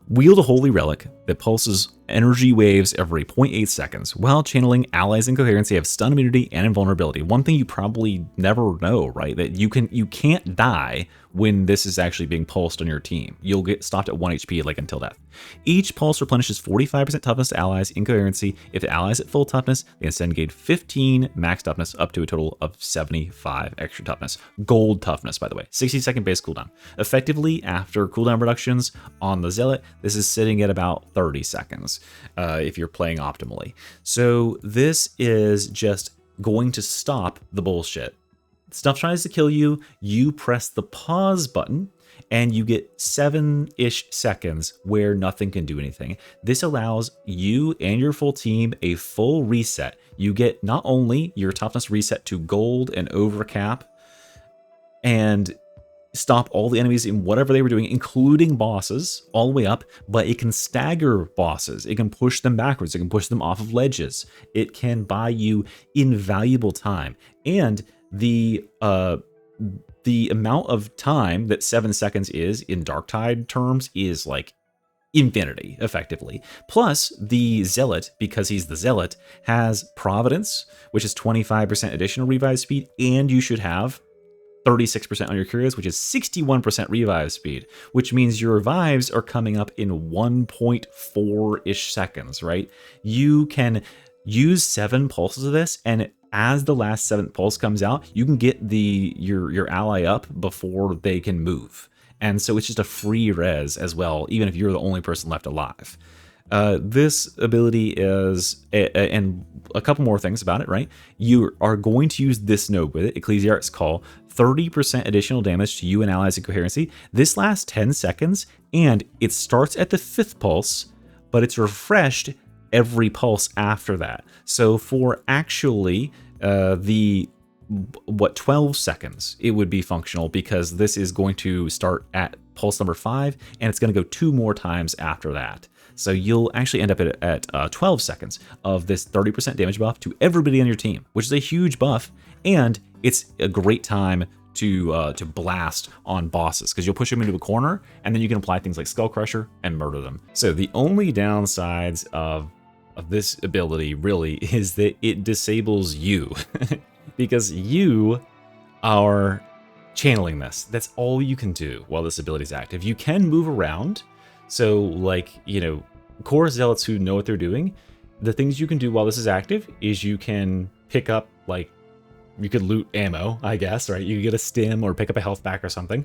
Wield a holy relic that pulses energy waves every 0.8 seconds. While channeling, allies in coherency have stun immunity and invulnerability. One thing you probably never know, right? That you can't die when this is actually being pulsed on your team. You'll get stopped at 1 HP like until death. Each pulse replenishes 45% toughness to allies in coherency. If the allies at full toughness, they instead gain 15 max toughness up to a total of 75 extra toughness. Gold toughness, by the way. 60-second base cooldown. Effectively, after cooldown reductions on the Zealot, this is sitting at about 30 seconds if you're playing optimally. So this is just going to stop the bullshit. Stuff tries to kill you, you press the pause button, and you get 7-ish seconds where nothing can do anything. This allows you and your full team a full reset. You get not only your toughness reset to gold and overcap, and stop all the enemies in whatever they were doing, including bosses, all the way up, but it can stagger bosses. It can push them backwards. It can push them off of ledges. It can buy you invaluable time. And the amount of time that 7 seconds is in Darktide terms is like infinity, effectively. Plus, the Zealot, because he's the Zealot, has Providence, which is 25% additional revive speed, and you should have 36% on your curious, which is 61% revive speed, which means your revives are coming up in 1.4-ish seconds, right? You can use 7 pulses of this, and as the last 7th pulse comes out, you can get your ally up before they can move. And so it's just a free res as well, even if you're the only person left alive. This ability is, and a couple more things about it, right? You are going to use this node with it, Ecclesiarch's Call, 30% additional damage to you and allies in coherency. This lasts 10 seconds, and it starts at the 5th pulse, but it's refreshed every pulse after that. So for actually 12 seconds, it would be functional, because this is going to start at pulse number 5, and it's going to go 2 more times after that. So you'll actually end up at 12 seconds of this 30% damage buff to everybody on your team, which is a huge buff, and it's a great time to blast on bosses, because you'll push them into a corner, and then you can apply things like Skull Crusher and murder them. So the only downsides of this ability really is that it disables you, because you are channeling this. That's all you can do while this ability is active. You can move around. So, like, you know, core zealots who know what they're doing, the things you can do while this is active is you can pick up, like, you could loot ammo, I guess, right? You can get a stim or pick up a health pack or something.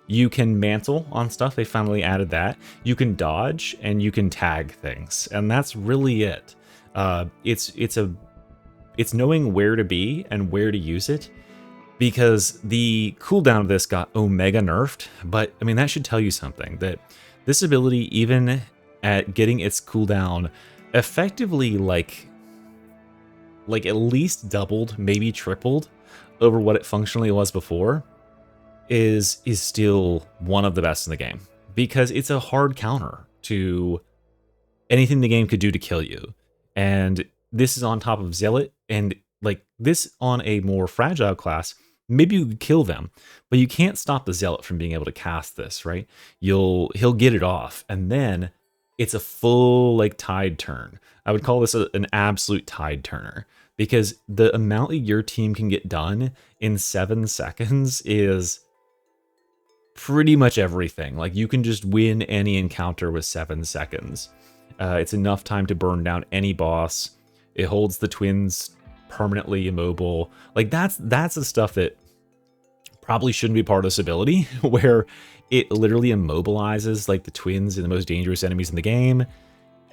You can mantle on stuff. They finally added that. You can dodge, and you can tag things. And that's really it. It's knowing where to be and where to use it, because the cooldown of this got omega nerfed. But, I mean, that should tell you something, that this ability, even at getting its cooldown effectively like at least doubled, maybe tripled over what it functionally was before, is still one of the best in the game, because it's a hard counter to anything the game could do to kill you. And this is on top of Zealot, and like this on a more fragile class, maybe you could kill them, but you can't stop the Zealot from being able to cast this, right? He'll get it off, and then it's a full like tide turn. I would call this an absolute tide turner, because the amount that your team can get done in 7 seconds is pretty much everything. Like, you can just win any encounter with 7 seconds. It's enough time to burn down any boss. It holds the twins permanently immobile. Like, that's the stuff that probably shouldn't be part of this ability, where it literally immobilizes like the twins and the most dangerous enemies in the game,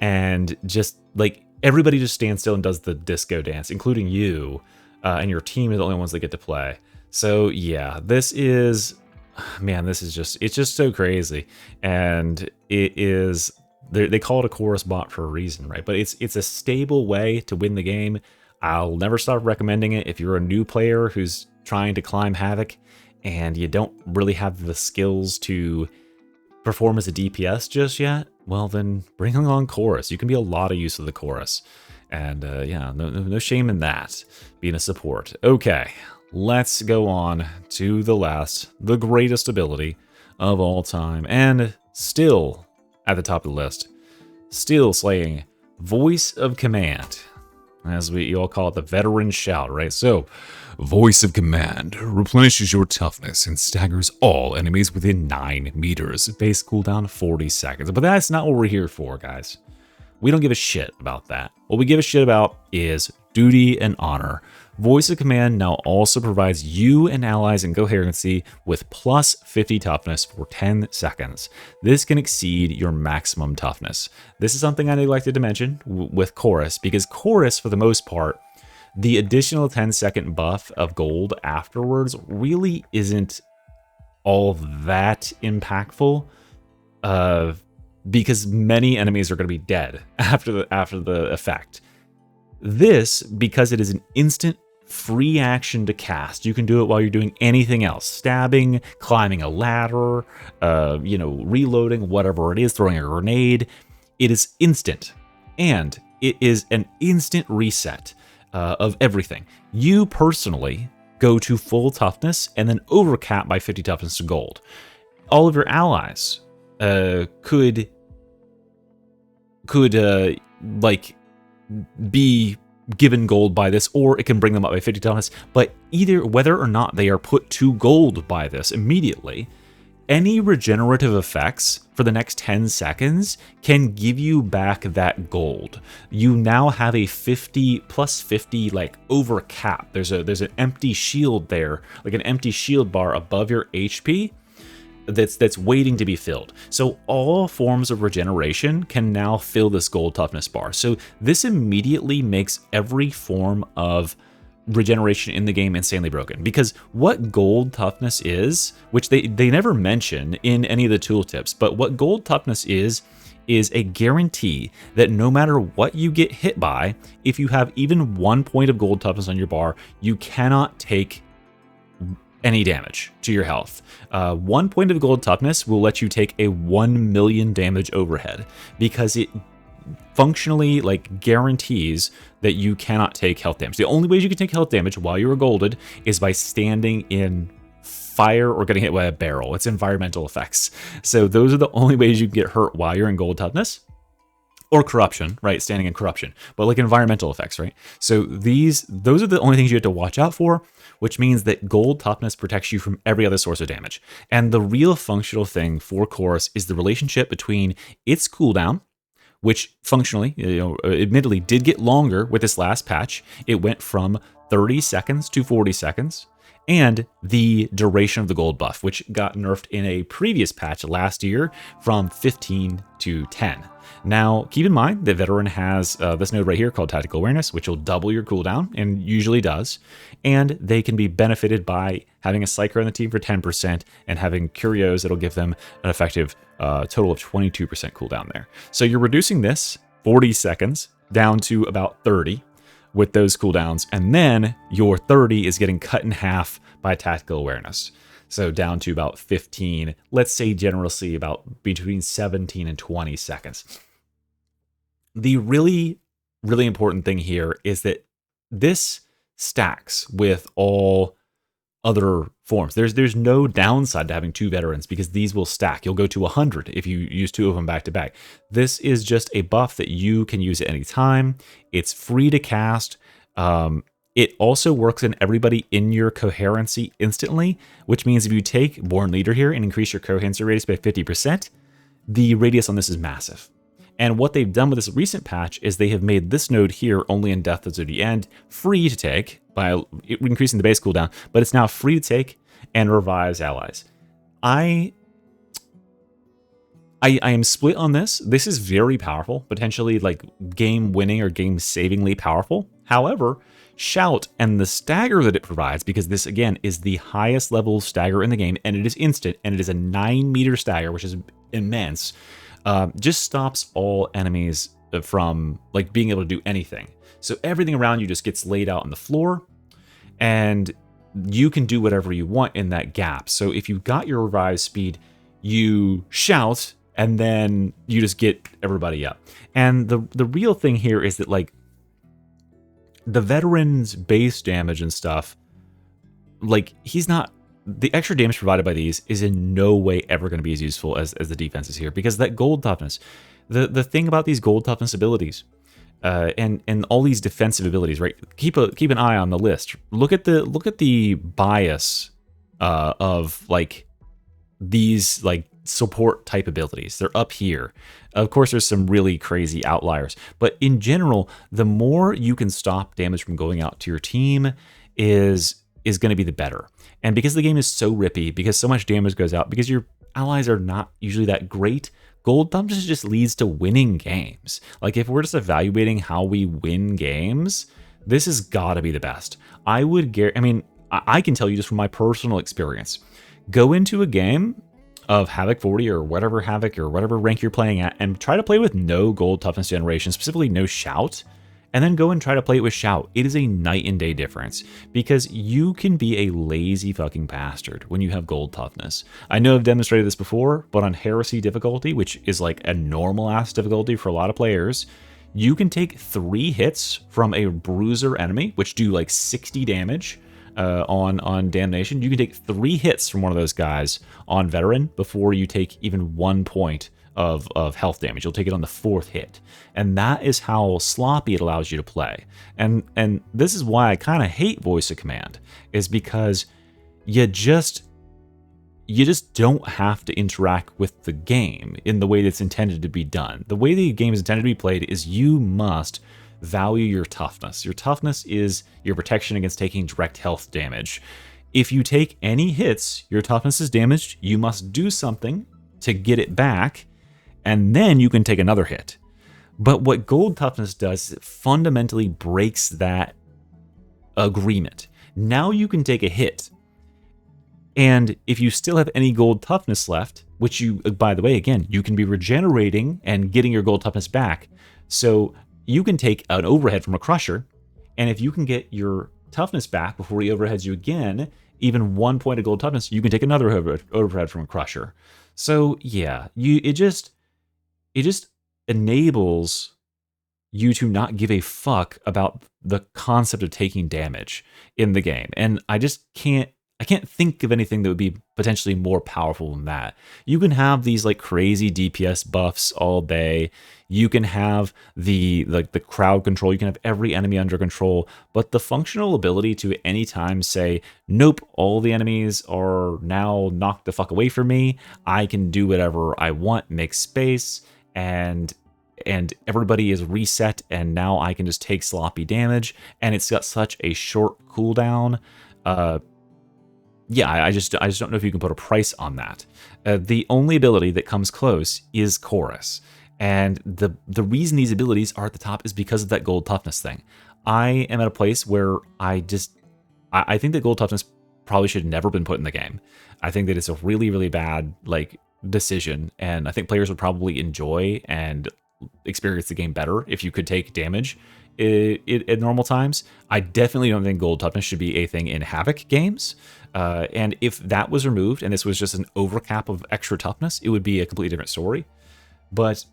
and just like everybody just stands still and does the disco dance, including you, and your team are the only ones that get to play. So yeah, this is, man, this is just, it's just so crazy, and it is they call it a chorus bot for a reason, right? But it's a stable way to win the game. I'll never stop recommending it. If you're a new player who's trying to climb Havoc and you don't really have the skills to perform as a DPS just yet, well then bring along Chorus. You can be a lot of use of the Chorus. And yeah, no shame in that, being a support. Okay, let's go on to the greatest ability of all time, and still at the top of the list, still slaying, Voice of Command, as we all call it, the veteran shout, right? So, Voice of Command replenishes your toughness and staggers all enemies within 9 meters. base cooldown 40 seconds, but that's not what we're here for, guys. We don't give a shit about that. What we give a shit about is duty and honor. Voice of Command now also provides you and allies in coherency with plus 50 toughness for 10 seconds. This can exceed your maximum toughness. This is something I neglected to mention with Chorus, because Chorus, for the most part, the additional 10-second buff of gold afterwards really isn't all that impactful. Because many enemies are going to be dead after the effect. This, because it is an instant free action to cast, you can do it while you're doing anything else. Stabbing, climbing a ladder, reloading, whatever it is, throwing a grenade. It is instant. And it is an instant reset of everything. You personally go to full toughness and then overcap by 50 toughness to gold. All of your allies could be given gold by this, or it can bring them up by 50 toughness. But either whether or not they are put to gold by this immediately, any regenerative effects for the next 10 seconds can give you back that gold. You now have a 50 plus 50 over cap. There's an empty shield there, like an empty shield bar above your HP. That's waiting to be filled. So all forms of regeneration can now fill this gold toughness bar. So this immediately makes every form of regeneration in the game insanely broken. Because what gold toughness is, which they never mention in any of the tooltips, but what gold toughness is a guarantee that no matter what you get hit by, if you have even 1 point of gold toughness on your bar, you cannot take any damage to your health. 1 point of gold toughness will let you take a 1 million damage overhead, because it functionally guarantees that you cannot take health damage. The only ways you can take health damage while you're golded is by standing in fire or getting hit by a barrel. It's environmental effects. So those are the only ways you can get hurt while you're in gold toughness. Or corruption, right? Standing in corruption, but environmental effects, right? So those are the only things you have to watch out for, which means that gold toughness protects you from every other source of damage. And the real functional thing for Chorus is the relationship between its cooldown, which functionally, admittedly did get longer with this last patch. It went from 30 seconds to 40 seconds. And the duration of the gold buff, which got nerfed in a previous patch last year from 15 to 10. Now, keep in mind that Veteran has this node right here called Tactical Awareness, which will double your cooldown, and usually does. And they can be benefited by having a Psyker on the team for 10% and having Curios that'll give them an effective total of 22% cooldown there. So you're reducing this 40 seconds down to about 30 with those cooldowns, and then your 30 is getting cut in half by Tactical Awareness. So down to about 15, let's say generously about between 17 and 20 seconds. The really, really important thing here is that this stacks with all other forms. There's no downside to having 2 veterans, because these will stack. You'll go to 100 if you use 2 of them back to back. This is just a buff that you can use at any time. It's free to cast. It also works in everybody in your coherency instantly, which means if you take Born Leader here and increase your coherency radius by 50%, the radius on this is massive. And what they've done with this recent patch is they have made this node here only in Death to the End free to take by increasing the base cooldown, but it's now free to take and revives allies. I am split on this. This is very powerful, potentially game winning or game savingly powerful. However, Shout and the stagger that it provides, because this again is the highest level stagger in the game, and it is instant, and it is a 9 meter stagger, which is immense. just stops all enemies from like being able to do anything. So everything around you just gets laid out on the floor, and you can do whatever you want in that gap. So if you got your revive speed, you shout, and then you just get everybody up. And the real thing here is that like the veteran's base damage and stuff, like he's not, the extra damage provided by these is in no way ever going to be as useful as the defenses here, because that gold toughness, the thing about these gold toughness abilities, and all these defensive abilities, right? Keep an eye on the list. Look at the bias of like these like support type abilities. They're up here. Of course, there's some really crazy outliers, but in general, the more you can stop damage from going out to your team is going to be the better. And because the game is so rippy, because so much damage goes out, because your allies are not usually that great, gold toughness just leads to winning games. Like if we're just evaluating how we win games, this has got to be the best. I can tell you just from my personal experience. Go into a game of Havoc 40 or whatever Havoc or whatever rank you're playing at and try to play with no gold toughness generation, specifically no shout, and then go and try to play it with shout. It is a night and day difference, because you can be a lazy fucking bastard when you have gold toughness. I know I've demonstrated this before, but on heresy difficulty, which is like a normal ass difficulty for a lot of players, you can take 3 hits from a bruiser enemy, which do like 60 damage on damnation. You can take 3 hits from one of those guys on veteran before you take even 1 point of health damage. You'll take it on the 4th hit. And that is how sloppy it allows you to play. And this is why I kind of hate voice of command, is because you just don't have to interact with the game in the way that's intended to be done. The way the game is intended to be played is you must value your toughness. Your toughness is your protection against taking direct health damage. If you take any hits, your toughness is damaged, you must do something to get it back, and then you can take another hit. But what gold toughness does is it fundamentally breaks that agreement. Now you can take a hit, and if you still have any gold toughness left, which you, by the way, again, you can be regenerating and getting your gold toughness back. So you can take an overhead from a crusher, and if you can get your toughness back before he overheads you again, even 1 point of gold toughness, you can take another overhead from a crusher. So yeah, it just enables you to not give a fuck about the concept of taking damage in the game. And I can't think of anything that would be potentially more powerful than that. You can have these like crazy DPS buffs all day. You can have the crowd control. You can have every enemy under control. But the functional ability to at any time say, nope, all the enemies are now knocked the fuck away from me. I can do whatever I want, make space, and everybody is reset, and now I can just take sloppy damage, and it's got such a short cooldown. Yeah, I just don't know if you can put a price on that. The only ability that comes close is Chorus, and the reason these abilities are at the top is because of that gold toughness thing. I am at a place where I think that gold toughness probably should have never been put in the game. I think that it's a really, really bad like decision, and I think players would probably enjoy and experience the game better if you could take damage at normal times. I definitely don't think gold toughness should be a thing in Havoc games. And if that was removed and this was just an overcap of extra toughness, it would be a completely different story. But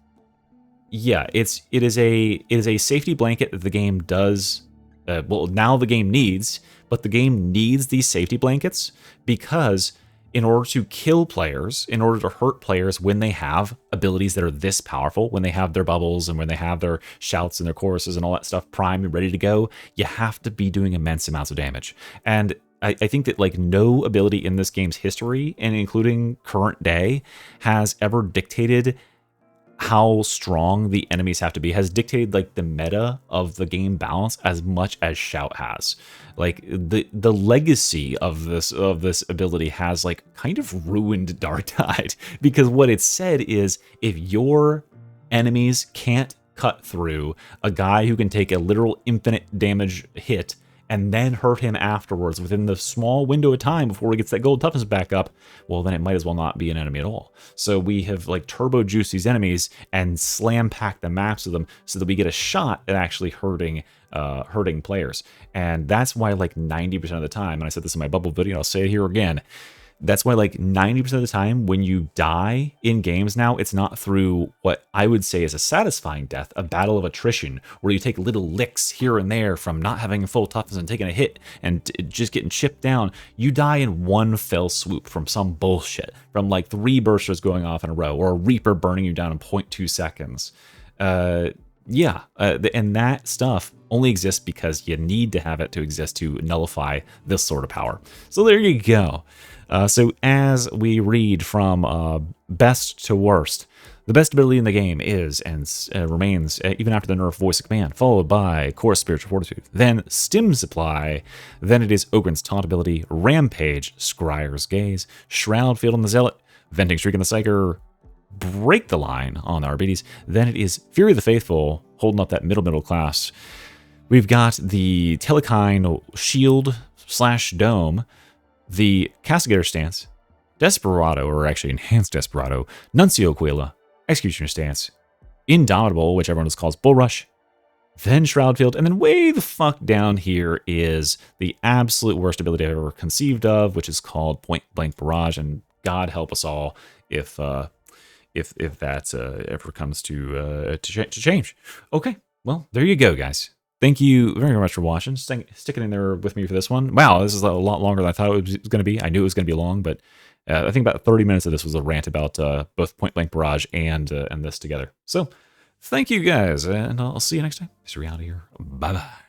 yeah, it is a safety blanket that the game does. Well, now the game needs, but the game needs these safety blankets because in order to kill players, in order to hurt players when they have abilities that are this powerful, when they have their bubbles and when they have their shouts and their choruses and all that stuff primed and ready to go, you have to be doing immense amounts of damage. And I think that like no ability in this game's history, and including current day, has ever dictated how strong the enemies have to be, has dictated like the meta of the game balance as much as shout has. Like the legacy of this ability has like kind of ruined Darktide, because what it said is if your enemies can't cut through a guy who can take a literal infinite damage hit and then hurt him afterwards within the small window of time before he gets that gold toughness back up, well, then it might as well not be an enemy at all. So we have like turbo juiced these enemies and slam packed the maps of them so that we get a shot at actually hurting players. And that's why like 90% of the time, and I said this in my bubble video, I'll say it here again, that's why like 90% of the time when you die in games now, it's not through what I would say is a satisfying death, a battle of attrition, where you take little licks here and there from not having full toughness and taking a hit and just getting chipped down. You die in one fell swoop from some bullshit, from like 3 bursters going off in a row, or a Reaper burning you down in 0.2 seconds. And that stuff only exists because you need to have it to exist to nullify this sort of power. So there you go. So as we read from best to worst, the best ability in the game is and remains, even after the nerf, Voice of Command, followed by Core Spiritual Fortitude, then Stim Supply, then it is Ogryn's Taunt ability, Rampage, Scrier's Gaze, Shroudfield on the Zealot, Venting Shriek on the Psyker, Break the Line on the RBDs, then it is Fury of the Faithful, holding up that middle class. We've got the Telekine Shield / Dome, the Castigator Stance, Desperado, or actually Enhanced Desperado, Nuncio Quila, Executioner Stance, Indomitable, which everyone just calls Bull Rush, then Shroudfield, and then way the fuck down here is the absolute worst ability I've ever conceived of, which is called Point Blank Barrage, and God help us all if that ever comes to change. Okay, well, there you go, guys. Thank you very much for watching, sticking in there with me for this one. Wow, this is a lot longer than I thought it was going to be. I knew it was going to be long, but I think about 30 minutes of this was a rant about both Point Blank Barrage and this together. So, thank you guys, and I'll see you next time. Mr. Reality here. Bye-bye.